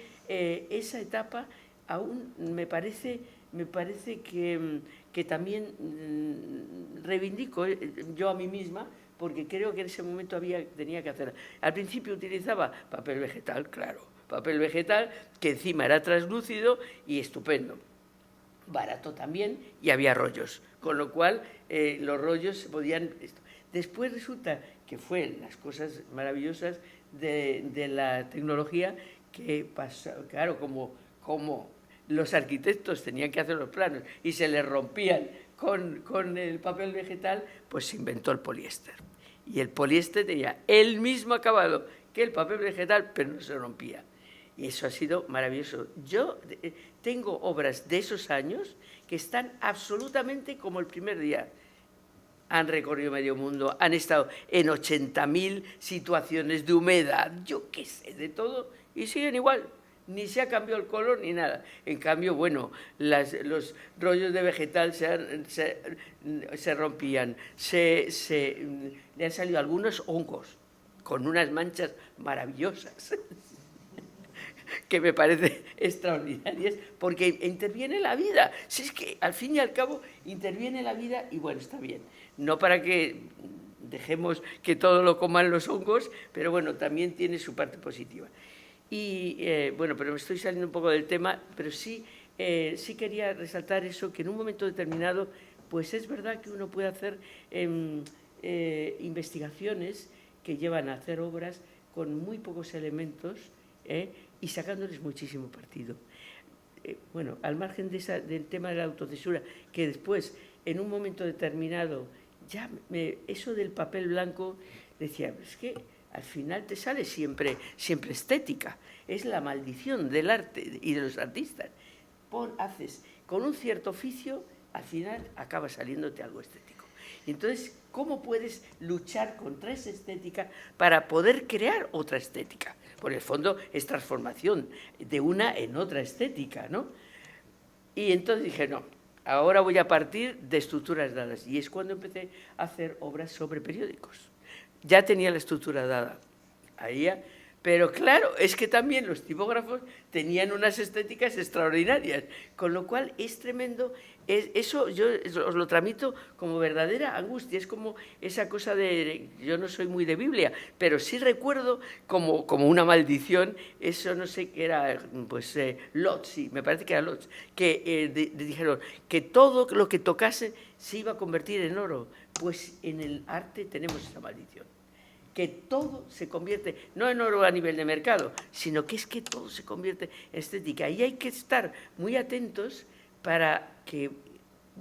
esa etapa aún me parece que también reivindico yo a mí misma, porque creo que en ese momento tenía que hacer. Al principio utilizaba papel vegetal, claro, papel vegetal, que encima era translúcido y estupendo. Barato también, y había rollos, con lo cual los rollos se podían... Después resulta que fue las cosas maravillosas de la tecnología que pasó, claro, como los arquitectos tenían que hacer los planos y se les rompían con el papel vegetal, pues se inventó el poliéster. Y el poliéster tenía el mismo acabado que el papel vegetal, pero no se rompía. Y eso ha sido maravilloso. Yo tengo obras de esos años que están absolutamente como el primer día. Han recorrido medio mundo, han estado en 80.000 situaciones de humedad, yo qué sé, de todo, y siguen igual. Ni se ha cambiado el color ni nada. En cambio, bueno, los rollos de vegetal se rompían, le han salido algunos hongos con unas manchas maravillosas que me parecen extraordinarias, porque interviene la vida. Si es que al fin y al cabo interviene la vida y bueno, está bien. No para que dejemos que todo lo coman los hongos, pero bueno, también tiene su parte positiva. Y bueno, pero me estoy saliendo un poco del tema, pero sí quería resaltar eso, que en un momento determinado, pues es verdad que uno puede hacer investigaciones que llevan a hacer obras con muy pocos elementos y sacándoles muchísimo partido. Bueno, al margen del tema de la autocensura, que después, en un momento determinado, ya eso del papel blanco, decía, es que al final te sale siempre estética. Es la maldición del arte y de los artistas. Haces con un cierto oficio, al final acaba saliéndote algo estético. Y entonces, ¿cómo puedes luchar contra esa estética para poder crear otra estética? Por el fondo es transformación de una en otra estética, ¿no? Y entonces dije, no, ahora voy a partir de estructuras dadas. Y es cuando empecé a hacer obras sobre periódicos. Ya tenía la estructura dada, pero claro, es que también los tipógrafos tenían unas estéticas extraordinarias, con lo cual es tremendo. Eso yo os lo tramito como verdadera angustia, es como esa cosa de, yo no soy muy de Biblia, pero sí recuerdo como una maldición, eso no sé qué era, pues Lot, sí, me parece que era Lot, que dijeron que todo lo que tocase se iba a convertir en oro, pues en el arte tenemos esa maldición. Que todo se convierte, no en oro a nivel de mercado, sino que es que todo se convierte en estética. Y hay que estar muy atentos para que,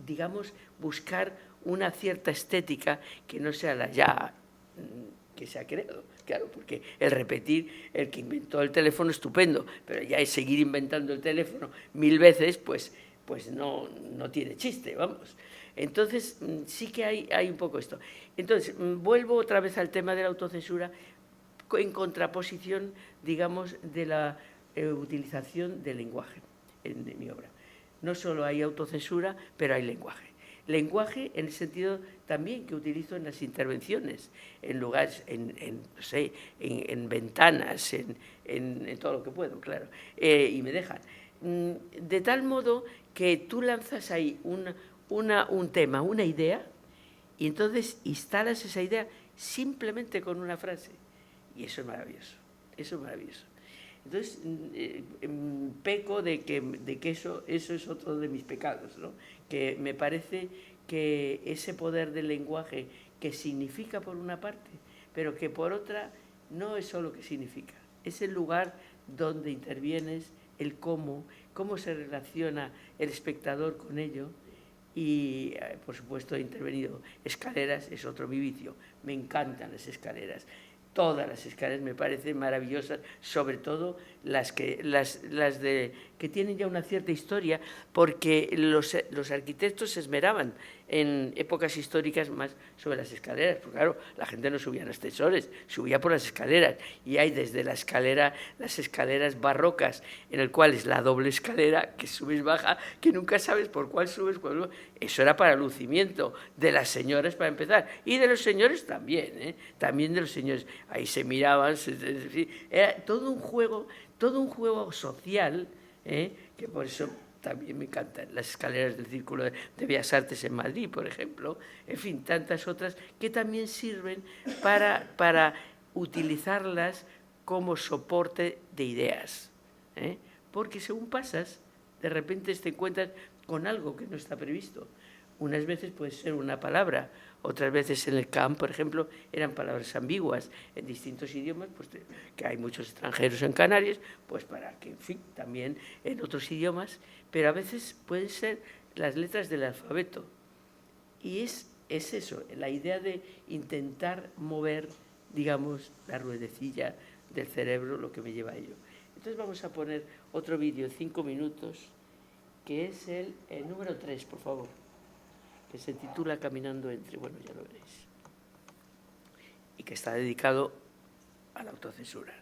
digamos, buscar una cierta estética que no sea la ya que se ha creado. Claro, porque el repetir, el que inventó el teléfono, estupendo, pero ya es seguir inventando el teléfono 1000 veces, pues no tiene chiste, vamos. Entonces, sí que hay un poco esto. Entonces, vuelvo otra vez al tema de la autocensura en contraposición, digamos, de la utilización del lenguaje en mi obra. No solo hay autocensura, pero hay lenguaje. Lenguaje en el sentido también que utilizo en las intervenciones, en lugares, no sé, en ventanas, en todo lo que puedo, claro, y me dejan. De tal modo que tú lanzas ahí un tema, una idea, y entonces instalas esa idea simplemente con una frase. Y eso es maravilloso. Eso es maravilloso. Entonces, peco de que eso es otro de mis pecados, ¿no? Que me parece que ese poder del lenguaje, que significa por una parte, pero que por otra no es solo que significa, es el lugar donde intervienes, el cómo se relaciona el espectador con ello. Y, por supuesto, he intervenido escaleras, es otro mi vicio. Me encantan las escaleras. Todas las escaleras me parecen maravillosas, sobre todo las que tienen ya una cierta historia, porque los arquitectos se esmeraban en épocas históricas más sobre las escaleras, porque claro, la gente no subía en ascensores, subía por las escaleras, y hay desde las escaleras barrocas, en el cual es la doble escalera, que subes baja, que nunca sabes por cuál subes, eso era para lucimiento de las señoras para empezar, y de los señores también, también de los señores, ahí se miraban, era todo un juego social, que por eso también me encantan las escaleras del Círculo de Bellas Artes en Madrid, por ejemplo, en fin, tantas otras que también sirven para utilizarlas como soporte de ideas, porque según pasas, de repente te encuentras con algo que no está previsto. Unas veces puede ser una palabra, otras veces en el camp, por ejemplo, eran palabras ambiguas en distintos idiomas, pues que hay muchos extranjeros en Canarias, pues para que, en fin, también en otros idiomas, pero a veces pueden ser las letras del alfabeto. Y es eso, la idea de intentar mover, digamos, la ruedecilla del cerebro, lo que me lleva a ello. Entonces vamos a poner otro vídeo, 5 minutos, que es el número 3, por favor, que se titula Caminando entre, bueno, ya lo veréis, y que está dedicado a la autocensura.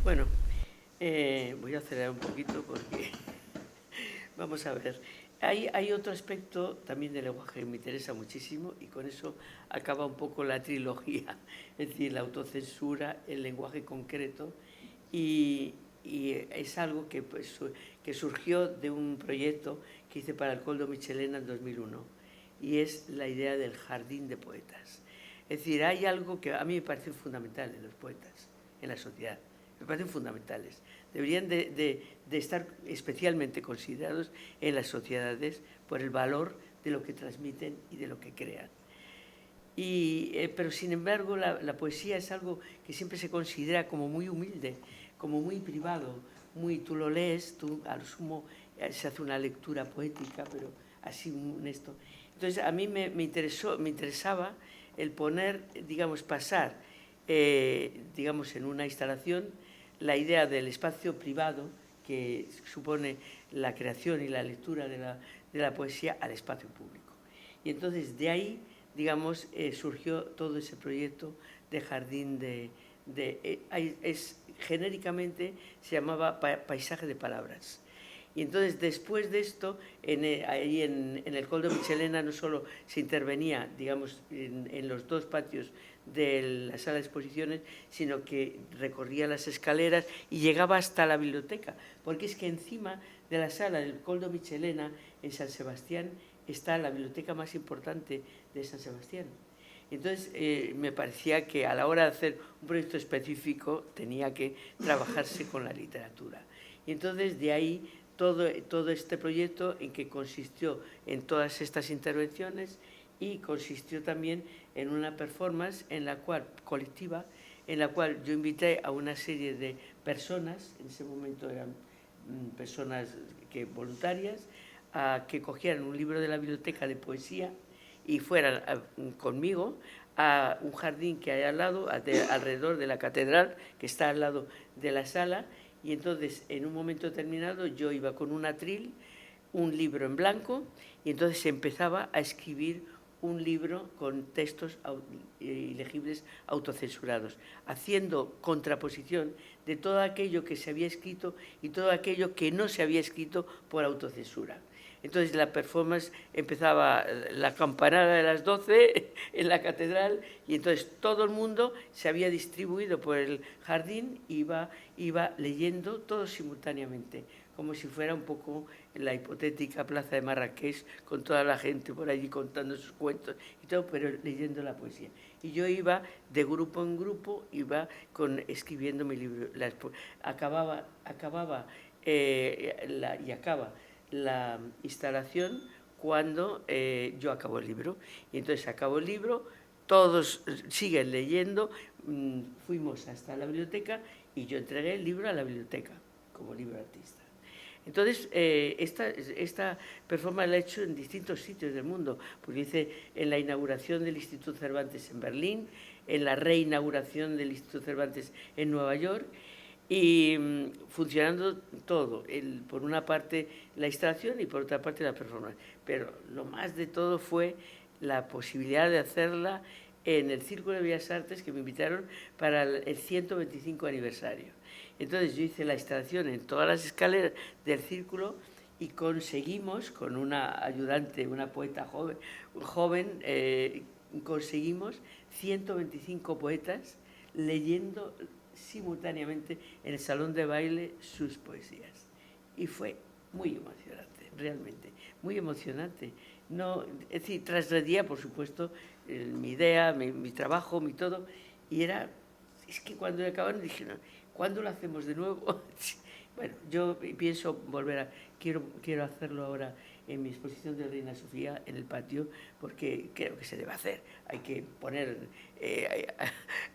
Bueno, voy a acelerar un poquito porque vamos a ver. Hay otro aspecto también del lenguaje que me interesa muchísimo y con eso acaba un poco la trilogía, es decir, la autocensura, el lenguaje concreto y es algo que, pues, que surgió de un proyecto que hice para el Coldo Michelena en 2001 y es la idea del jardín de poetas. Es decir, hay algo que a mí me parece fundamental en los poetas, en la sociedad, me parecen fundamentales. Deberían de estar especialmente considerados en las sociedades por el valor de lo que transmiten y de lo que crean. Pero sin embargo la poesía es algo que siempre se considera como muy humilde, como muy privado, tú lo lees, tú a lo sumo se hace una lectura poética, pero así honesto. Entonces a mí me interesaba el poner, digamos, pasar, digamos, en una instalación la idea del espacio privado que supone la creación y la lectura de la poesía al espacio público. Y entonces de ahí, digamos, surgió todo ese proyecto de jardín genéricamente se llamaba Paisaje de Palabras. Y entonces, después de esto, ahí en el Coldo Michelena no solo se intervenía, digamos, en los dos patios de la sala de exposiciones, sino que recorría las escaleras y llegaba hasta la biblioteca, porque es que encima de la sala del Coldo Michelena, en San Sebastián, está la biblioteca más importante de San Sebastián. Entonces, me parecía que a la hora de hacer un proyecto específico tenía que trabajarse con la literatura. Y entonces, de ahí todo este proyecto en que consistió en todas estas intervenciones y consistió también en una performance colectiva, en la cual yo invité a una serie de personas, en ese momento eran personas voluntarias, a que cogieran un libro de la biblioteca de poesía y fueran conmigo a un jardín que hay al lado, alrededor de la catedral, que está al lado de la sala, y entonces en un momento determinado yo iba con un atril, un libro en blanco, y entonces empezaba a escribir un libro con textos ilegibles autocensurados, haciendo contraposición de todo aquello que se había escrito y todo aquello que no se había escrito por autocensura. Entonces la performance empezaba la campanada de las 12 en la catedral y entonces todo el mundo se había distribuido por el jardín y iba leyendo todo simultáneamente, como si fuera un poco la hipotética plaza de Marrakech con toda la gente por allí contando sus cuentos y todo, pero leyendo la poesía. Y yo iba de grupo en grupo, iba escribiendo mi libro. Acaba la instalación cuando yo acabo el libro. Y entonces acabo el libro, todos siguen leyendo, fuimos hasta la biblioteca y yo entregué el libro a la biblioteca como libro artista. Entonces, esta performance la he hecho en distintos sitios del mundo, porque hice en la inauguración del Instituto Cervantes en Berlín, en la reinauguración del Instituto Cervantes en Nueva York, y funcionando todo, por una parte la instalación y por otra parte la performance. Pero lo más de todo fue la posibilidad de hacerla en el Círculo de Bellas Artes, que me invitaron para el 125 aniversario. Entonces yo hice la instalación en todas las escaleras del Círculo y conseguimos, con una ayudante, una poeta joven conseguimos 125 poetas leyendo simultáneamente en el salón de baile sus poesías. Y fue muy emocionante, realmente, muy emocionante. No, es decir, trasladía, por supuesto, mi idea, mi trabajo, mi todo, y es que cuando acabaron dije, no, ¿cuándo lo hacemos de nuevo? Bueno, yo pienso quiero hacerlo ahora en mi exposición de Reina Sofía en el patio, porque creo que se debe hacer. Hay que poner,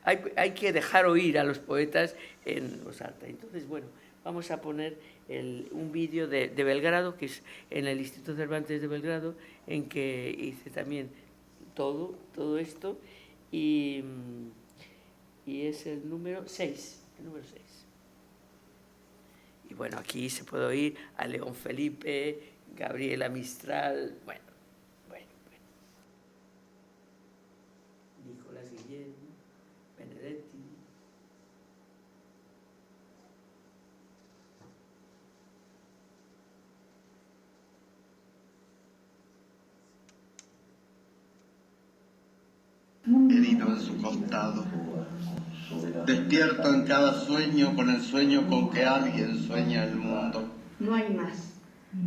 hay que dejar oír a los poetas en voz alta. Entonces, bueno, vamos a poner un vídeo de Belgrado, que es en el Instituto Cervantes de Belgrado, en que hice también todo esto, y es el número 6, el número 6. Y bueno, aquí se puede oír a León Felipe, Gabriela Mistral, bueno. Nicolás Guillén, Benedetti. escrito en su costado. Despierto en cada sueño con el sueño con que alguien sueña el mundo. No hay más.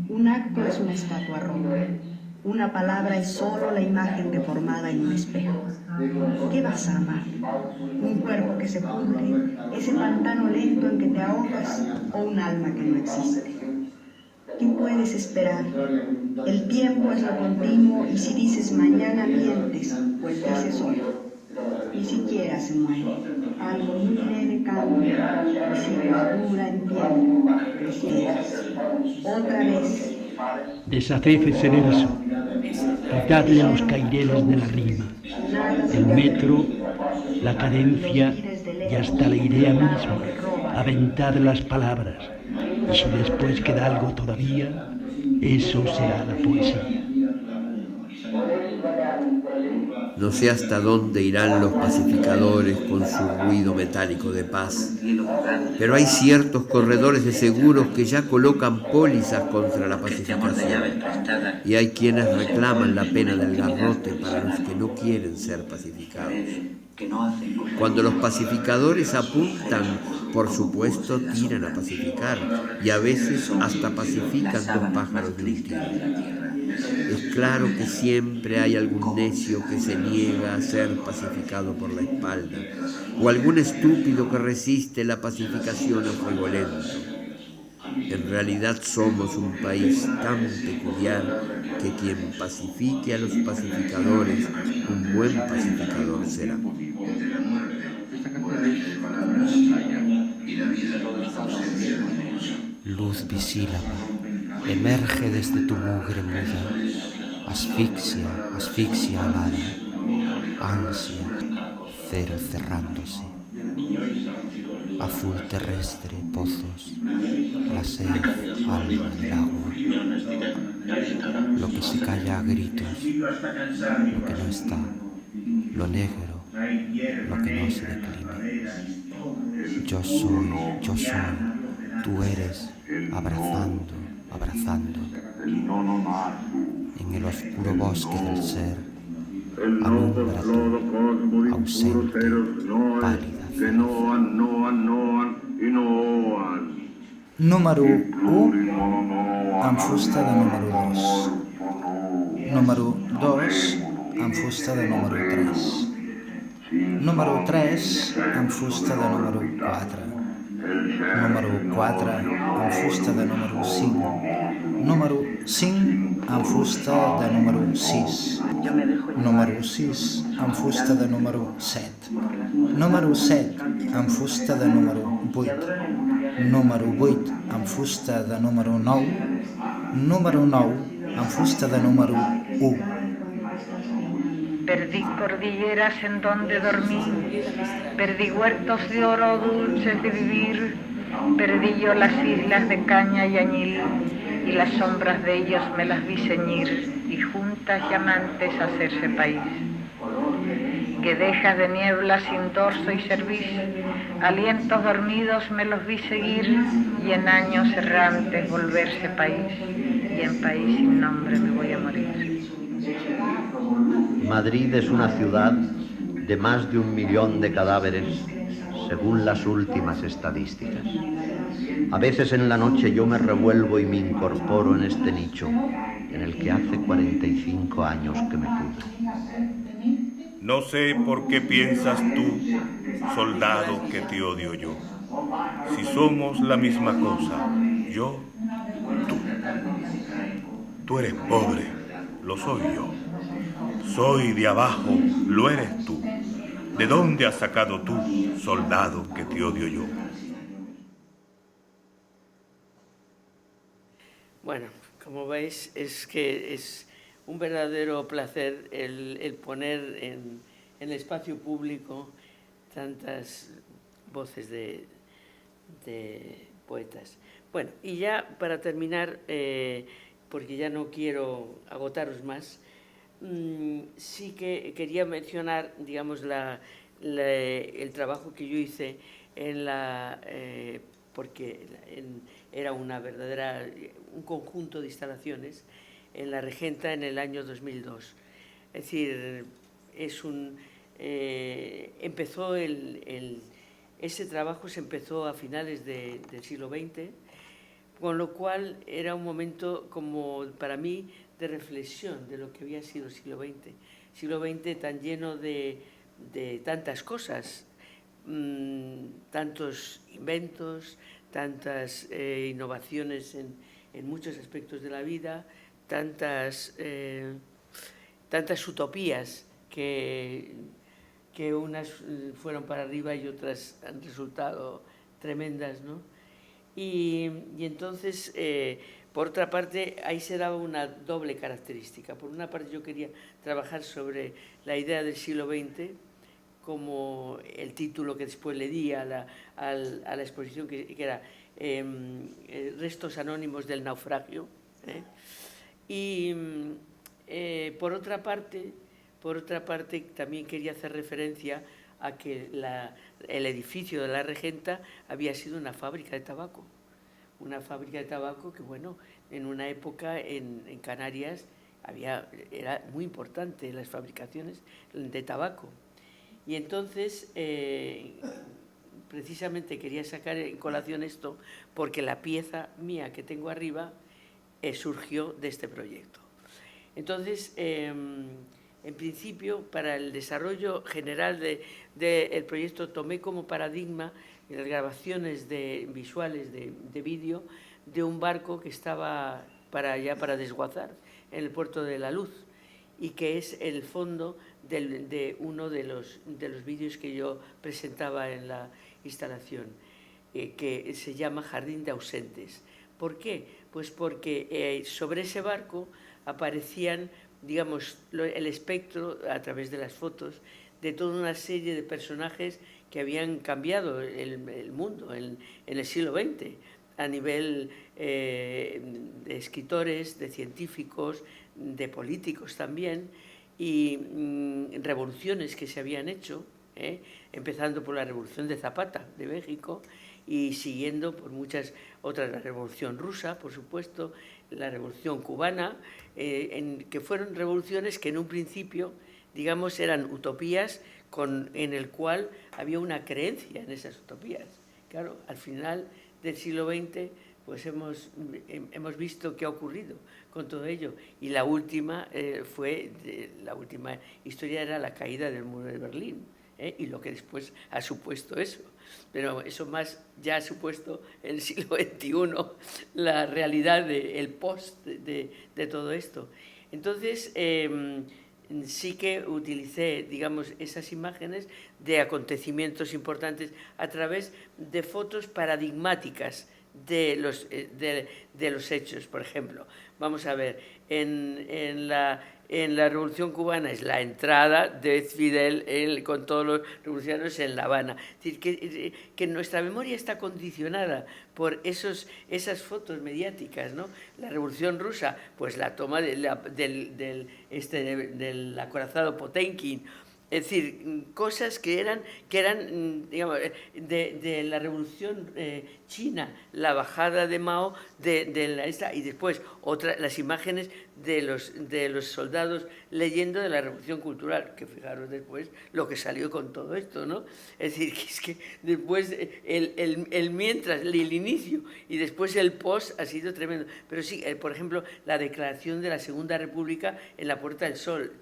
Un acto es una estatua rota. Una palabra es solo la imagen deformada en un espejo. ¿Qué vas a amar? ¿Un cuerpo que se pudre? ¿Ese pantano lento en que te ahogas? ¿O un alma que no existe? ¿Qué puedes esperar? El tiempo es lo continuo y si dices mañana mientes, pues dices hoy. Ni siquiera se muere. Algo muy leve cambia y si dura en pie, prefieras. Otra vez. Deshaced el eso, quitadle a los caireles de la rima, el metro, la cadencia y hasta la idea misma, aventad las palabras, y si después queda algo todavía, eso será la poesía. No sé hasta dónde irán los pacificadores con su ruido metálico de paz, pero hay ciertos corredores de seguros que ya colocan pólizas contra la pacificación, y hay quienes reclaman la pena del garrote para los que no quieren ser pacificados. Cuando los pacificadores apuntan, por supuesto tiran a pacificar, y a veces hasta pacifican dos pájaros de un tiro. Es claro que siempre hay algún necio que se niega a ser pacificado por la espalda, o algún estúpido que resiste la pacificación a fuego lento. En realidad somos un país tan peculiar que quien pacifique a los pacificadores, un buen pacificador será. Luz bisílaba, emerge desde tu mugre muda, asfixia, asfixia alada, ansia, cero cerrándose, azul terrestre, pozos, la sed, alma del agua, lo que se calla a gritos, lo que no está, lo negro, lo que no se decline. Yo soy, tú eres, abrazando, abrazando. En el oscuro bosque del ser, alumbra tú, ausente, pálida, Número 1 amb fusta de número 2. Número 2 amb fusta de número 3. Número 3 amb fusta de número 4. Número 4 amb fusta de número 5. Número 5 amb fusta de número 6. Número 6 amb fusta de número 7. Número 7 amb fusta de número 8. Número 8 amb fusta de número 9. Número 9 amb fusta de número 1. Perdí cordilleras en donde dormí, perdí huertos de oro dulces de vivir, perdí yo las islas de caña y añil, y las sombras de ellos me las vi ceñir, y juntas llamantes hacerse país. Guedejas de niebla sin dorso y cerviz, alientos dormidos me los vi seguir, y en años errantes volverse país, y en país sin nombre me voy a morir. Madrid es una ciudad de más de 1 millón de cadáveres, según las últimas estadísticas. A veces en la noche yo me revuelvo y me incorporo en este nicho, en el que hace 45 años que me pudro. No sé por qué piensas tú, soldado, que te odio yo. Si somos la misma cosa, yo, tú. Tú eres pobre, lo soy yo. Soy de abajo, lo eres tú. ¿De dónde has sacado tú, soldado, que te odio yo? Bueno, como veis, es que es un verdadero placer el poner en el espacio público tantas voces de poetas. Bueno, y ya para terminar, porque ya no quiero agotaros más, sí que quería mencionar, digamos, el trabajo que yo hice porque era un conjunto de instalaciones en La Regenta en el año 2002. Es decir, ese trabajo se empezó a finales del siglo XX, con lo cual era un momento como para mí de reflexión de lo que había sido el siglo XX. Siglo XX tan lleno de tantas cosas, tantos inventos, tantas innovaciones en muchos aspectos de la vida, tantas utopías que unas fueron para arriba y otras han resultado tremendas, ¿no? Y entonces, por otra parte, ahí se daba una doble característica. Por una parte, yo quería trabajar sobre la idea del siglo XX, como el título que después le di a la exposición, que era Restos anónimos del naufragio. Y por otra parte, también quería hacer referencia a que el edificio de la Regenta había sido una fábrica de tabaco. Una fábrica de tabaco que, bueno, en una época en Canarias era muy importante las fabricaciones de tabaco. Y entonces, precisamente quería sacar en colación esto porque la pieza mía que tengo arriba surgió de este proyecto. Entonces, en principio, para el desarrollo general del proyecto, tomé como paradigma las grabaciones visuales de vídeo de un barco que estaba para desguazar en el puerto de La Luz, y que es el fondo de uno de los vídeos que yo presentaba en la instalación, que se llama Jardín de Ausentes. ¿Por qué? Pues porque sobre ese barco aparecían, digamos, el espectro, a través de las fotos, de toda una serie de personajes que habían cambiado el mundo en el siglo XX, a nivel de escritores, de científicos, de políticos también, y revoluciones que se habían hecho, empezando por la Revolución de Zapata de México y siguiendo por muchas otras, la Revolución Rusa, por supuesto, la Revolución Cubana, que fueron revoluciones que en un principio, digamos, eran utopías en el cual había una creencia en esas utopías. Claro, al final del siglo XX pues hemos visto qué ha ocurrido con todo ello. Y la última historia era la caída del muro de Berlín, y lo que después ha supuesto eso. Pero eso más ya ha supuesto en el siglo XXI la realidad del post de todo esto. Entonces, sí que utilicé, digamos, esas imágenes de acontecimientos importantes a través de fotos paradigmáticas de los hechos. Por ejemplo, vamos a ver, en la Revolución Cubana es la entrada de Fidel con todos los revolucionarios en La Habana. Es decir, que nuestra memoria está condicionada por esas fotos mediáticas, ¿no? La Revolución Rusa, pues la toma del acorazado Potemkin. Es decir, cosas que eran digamos, de la Revolución China, la bajada de Mao y después las imágenes de los soldados leyendo de la Revolución Cultural, que fijaros después lo que salió con todo esto, ¿no? Es decir, que es que después el mientras, el inicio y después el post ha sido tremendo. Pero sí, por ejemplo, la declaración de la Segunda República en la Puerta del Sol,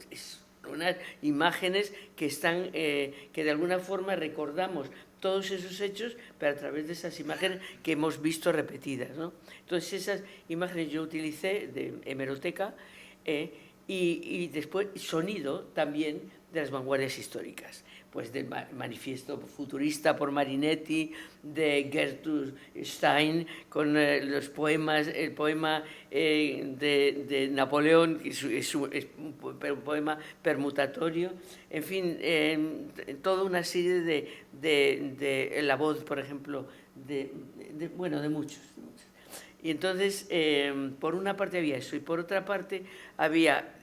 unas imágenes que de alguna forma recordamos todos esos hechos, pero a través de esas imágenes que hemos visto repetidas, ¿no? Entonces esas imágenes yo utilicé de hemeroteca, y después sonido también de las vanguardias históricas, pues del manifiesto futurista por Marinetti, de Gertrude Stein, con los poemas, el poema de Napoleón, que es un poema permutatorio, en fin, toda una serie de la voz, por ejemplo, de muchos. Y entonces, por una parte había eso, y por otra parte había,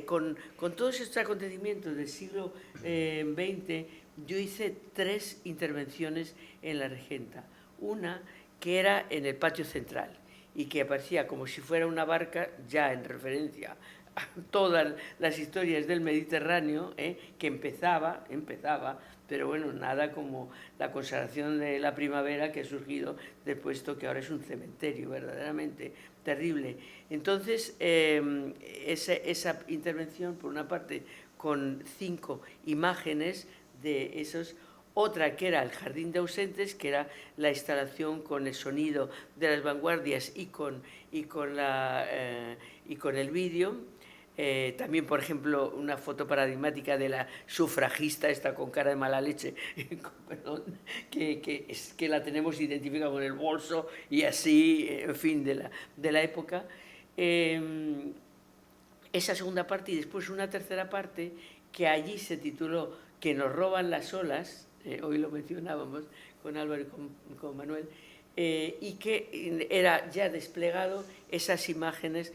con todos estos acontecimientos del siglo XX, yo hice 3 intervenciones en la Regenta. Una que era en el patio central y que aparecía como si fuera una barca, ya en referencia todas las historias del Mediterráneo, que empezaba, pero bueno, nada como la consagración de la primavera que ha surgido del puesto que ahora es un cementerio verdaderamente terrible. Entonces, esa intervención, por una parte, con 5 imágenes de esos, otra que era el Jardín de Ausentes, que era la instalación con el sonido de las vanguardias y con el vídeo. También, por ejemplo, una foto paradigmática de la sufragista, esta con cara de mala leche, perdón, que la tenemos identificada con el bolso y así, en fin, de la época. Esa segunda parte y después una tercera parte que allí se tituló Que nos roban las olas, hoy lo mencionábamos con Álvaro y con Manuel, y que era ya desplegado esas imágenes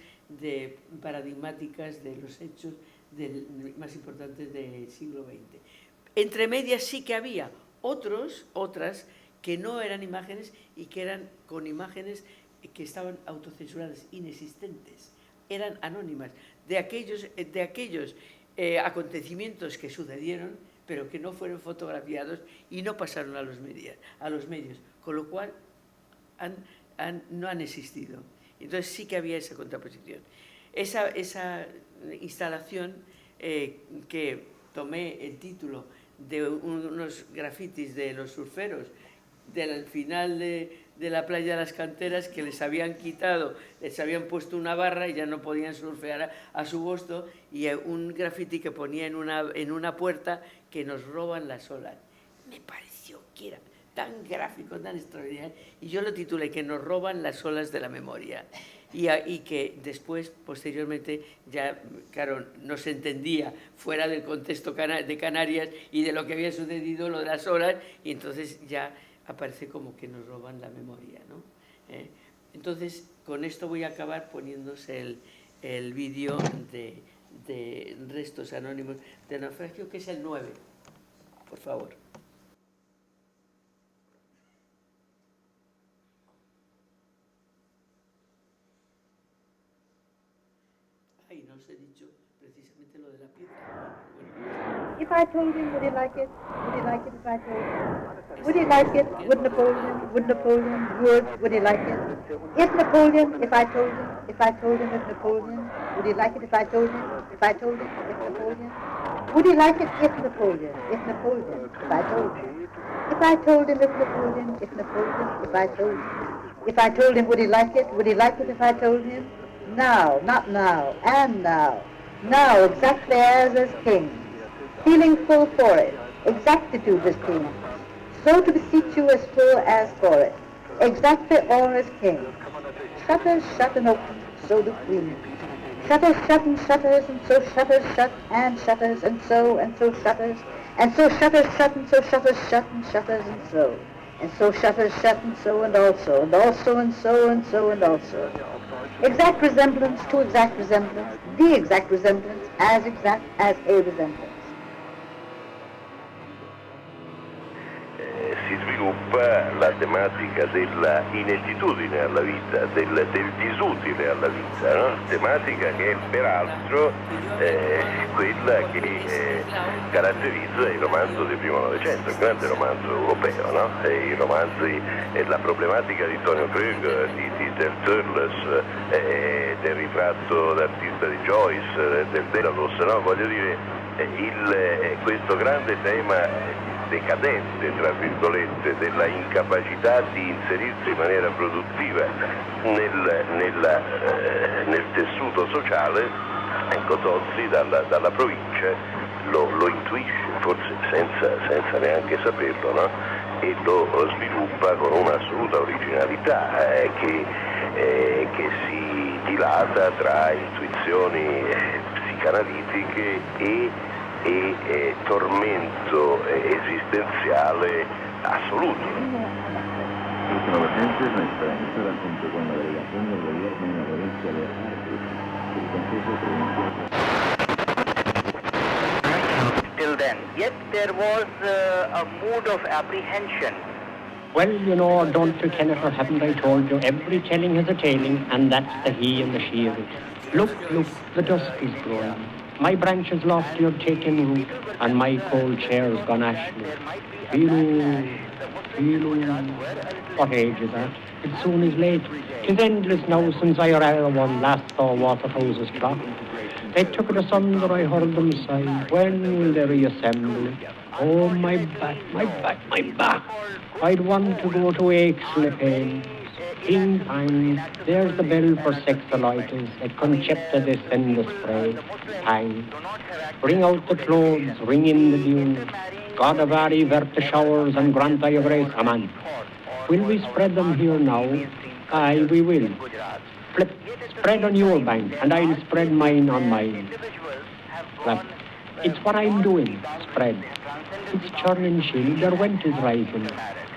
paradigmáticas de los hechos más importantes del siglo XX. Entre medias sí que había otras que no eran imágenes y que eran con imágenes que estaban autocensuradas, inexistentes, eran anónimas, de aquellos acontecimientos que sucedieron, pero que no fueron fotografiados y no pasaron a los medios, con lo cual no han existido. Entonces sí que había esa contraposición. Esa instalación que tomé el título de unos grafitis de los surferos del final de la playa de las Canteras, que les habían quitado, les habían puesto una barra y ya no podían surfear a su gusto, y un grafiti que ponía en una puerta que nos roban las olas. Me pareció que era tan gráfico, tan extraordinario, y yo lo titulé Que nos roban las olas de la memoria, y que después, posteriormente, ya, claro, no se entendía fuera del contexto de Canarias y de lo que había sucedido, lo de las olas, y entonces ya aparece como que nos roban la memoria, ¿no? Entonces, con esto voy a acabar poniéndose el vídeo de restos anónimos de naufragio, que es el 9, por favor. Ay, no os he dicho precisamente lo de la piedra. Bueno. If I told him, would he like it? Would he like it if I told him? Would he like it? Would Napoleon? Would Napoleon? Would he like it? If Napoleon, if I told him, if Napoleon, would he like it if I told him? If I told him, if Napoleon? Would he like it if Napoleon, if I told him? If I told him, if Napoleon, if I told him? If I told him, would he like it? Would he like it if I told him? Now, not now, and now. Now, exactly as king. Feeling full for it. Exactitude as king. So to beseech you as full as for it. Exactly or as king. Shutters shut and open, so do queen. Shutters shut and shutters, and so shutters shut and shutters, and so shutters, and so shutters shut, and so shutters shut, and shutters, and so. And so shutters shut, and so, and also, and also, and so, and so, and also. Exact resemblance to exact resemblance, the exact resemblance as exact as a resemblance. Si sviluppa la tematica della inettitudine alla vita, del disutile alla vita, no? Tematica che peraltro è quella che caratterizza il romanzo del primo Novecento, il grande romanzo europeo, no? E i romanzi, la problematica di Tonio Krug, di Dieter Thurles, del ritratto d'artista di Joyce, del Dédalus, no? Voglio dire, questo grande tema decadente, tra virgolette, della incapacità di inserirsi in maniera produttiva nel tessuto sociale, ecco, Tozzi dalla provincia lo intuisce, forse senza neanche saperlo, no? E lo sviluppa con un'assoluta originalità che si dilata tra intuizioni psicanalitiche e tormento esistenziale assoluto. Till then, yet there was a mood of apprehension. Well, you know, don't you, Kenneth, or haven't I told you, every telling has a tailing, and that's the he and the she of it. Look, look, the dusk is growing. My branches lofty are taking root, and my cold chair's gone ashly. What age is that? It soon is late. 'Tis endless now since I or one last saw Waterhouse's clock. They took it asunder, I heard them sigh. When will they reassemble it? Oh, my back, my back, my back. I'd want to go to Aix-les-Bains. Ping pang, there's the bell for sexolitis. At Concepta they send the spray. Pang. Bring out the clothes, ring in the dew. God avari vert the showers and grant thy grace, aman. Will we spread them here now? Aye, we will. Flip, spread on your bank, and I'll spread mine on mine. Flap. It's what I'm doing, spread. It's churning chill, their went is rising.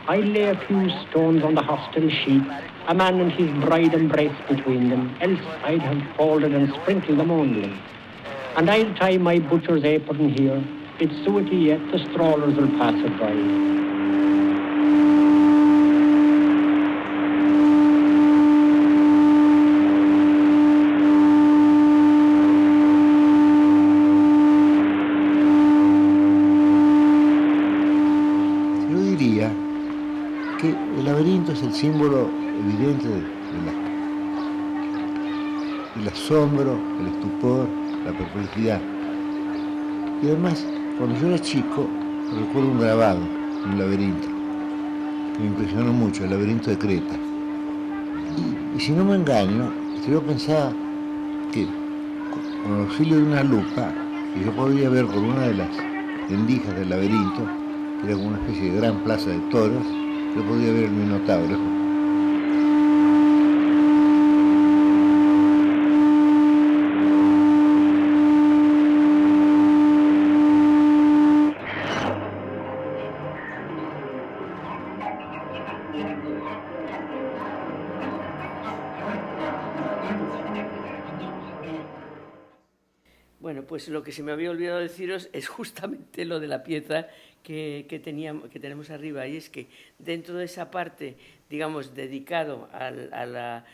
I lay a few stones on the hostel sheet, a man and his bride embrace between them, else I'd have folded and sprinkled them only. And I'll tie my butcher's apron here, it's suety yet, the strollers will pass it by. Que el laberinto es el símbolo evidente del asombro, el estupor, la perplejidad. Y además, cuando yo era chico, recuerdo un grabado, un laberinto, que me impresionó mucho, el laberinto de Creta. Y si no me engaño, yo pensaba que con el auxilio de una lupa, que yo podía ver por una de las rendijas del laberinto, que era como una especie de gran plaza de toros, yo podía ver el Minotauro. Bueno, pues lo que se me había olvidado deciros es justamente lo de la pieza que tenemos arriba, y es que dentro de esa parte, digamos, dedicado a la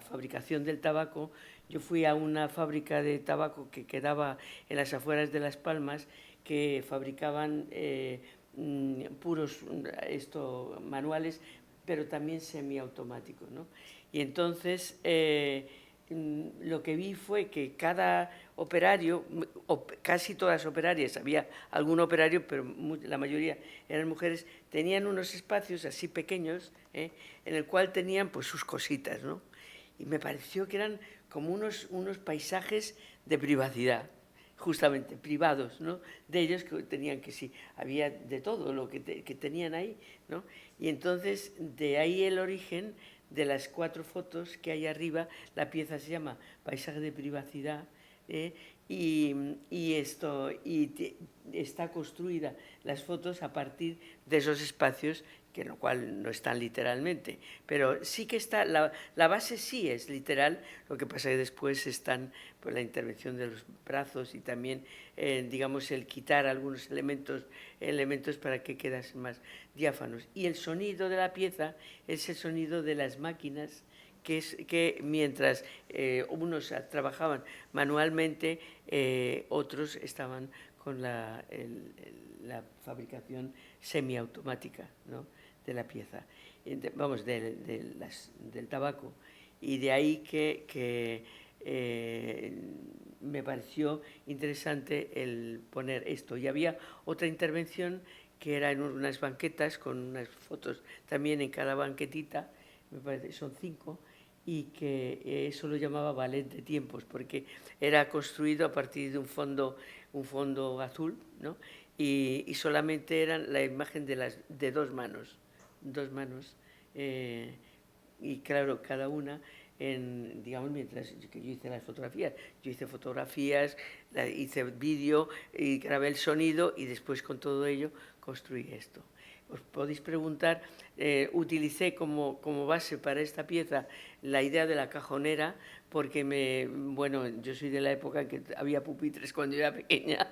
fabricación del tabaco, yo fui a una fábrica de tabaco que quedaba en las afueras de Las Palmas, que fabricaban puros manuales, pero también semiautomáticos, ¿no? Y entonces lo que vi fue que cada operario, casi todas las operarias, había algún operario, pero la mayoría eran mujeres, tenían unos espacios así pequeños, en el cual tenían pues sus cositas, ¿no? Y me pareció que eran como unos paisajes de privacidad, justamente privados, ¿no? De ellos, que tenían que sí, había de todo lo que tenían ahí, ¿no? Y entonces de ahí el origen de las 4 fotos que hay arriba. La pieza se llama Paisaje de privacidad, y está construida las fotos a partir de esos espacios, que lo cual no están literalmente, pero sí que está, la base sí es literal, lo que pasa es que después están pues, la intervención de los brazos y también, digamos, el quitar algunos elementos para que quedasen más diáfanos. Y el sonido de la pieza es el sonido de las máquinas, que mientras unos trabajaban manualmente, otros estaban con la fabricación semiautomática, ¿no?, de la pieza, vamos, del tabaco. Y de ahí que me pareció interesante el poner esto. Y había otra intervención que era en unas banquetas, con unas fotos también en cada banquetita, me parece, son 5, y que eso lo llamaba ballet de tiempos, porque era construido a partir de un fondo azul, ¿no? Y solamente eran la imagen de 2 manos, y claro, cada una, digamos, mientras que yo hice las fotografías, hice vídeo y grabé el sonido, y después con todo ello construí esto. Os podéis preguntar, utilicé como base para esta pieza la idea de la cajonera, porque yo soy de la época en que había pupitres cuando yo era pequeña,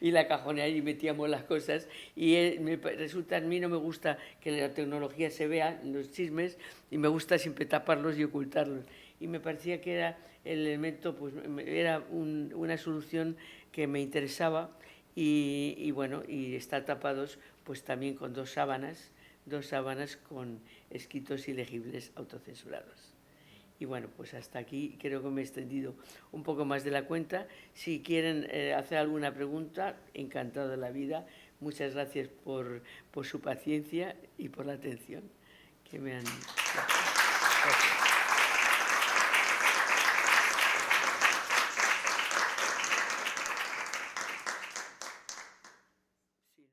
y la cajonera, y metíamos las cosas, y resulta, a mí no me gusta que la tecnología se vea, los chismes, y me gusta siempre taparlos y ocultarlos. y me parecía que era el elemento, pues era una solución que me interesaba y bueno, y está tapados pues también con dos sábanas con escritos ilegibles autocensurados. Y bueno, pues hasta aquí creo que me he extendido un poco más de la cuenta. Si quieren hacer alguna pregunta, encantado de la vida. Muchas gracias por su paciencia y por la atención que me han dado.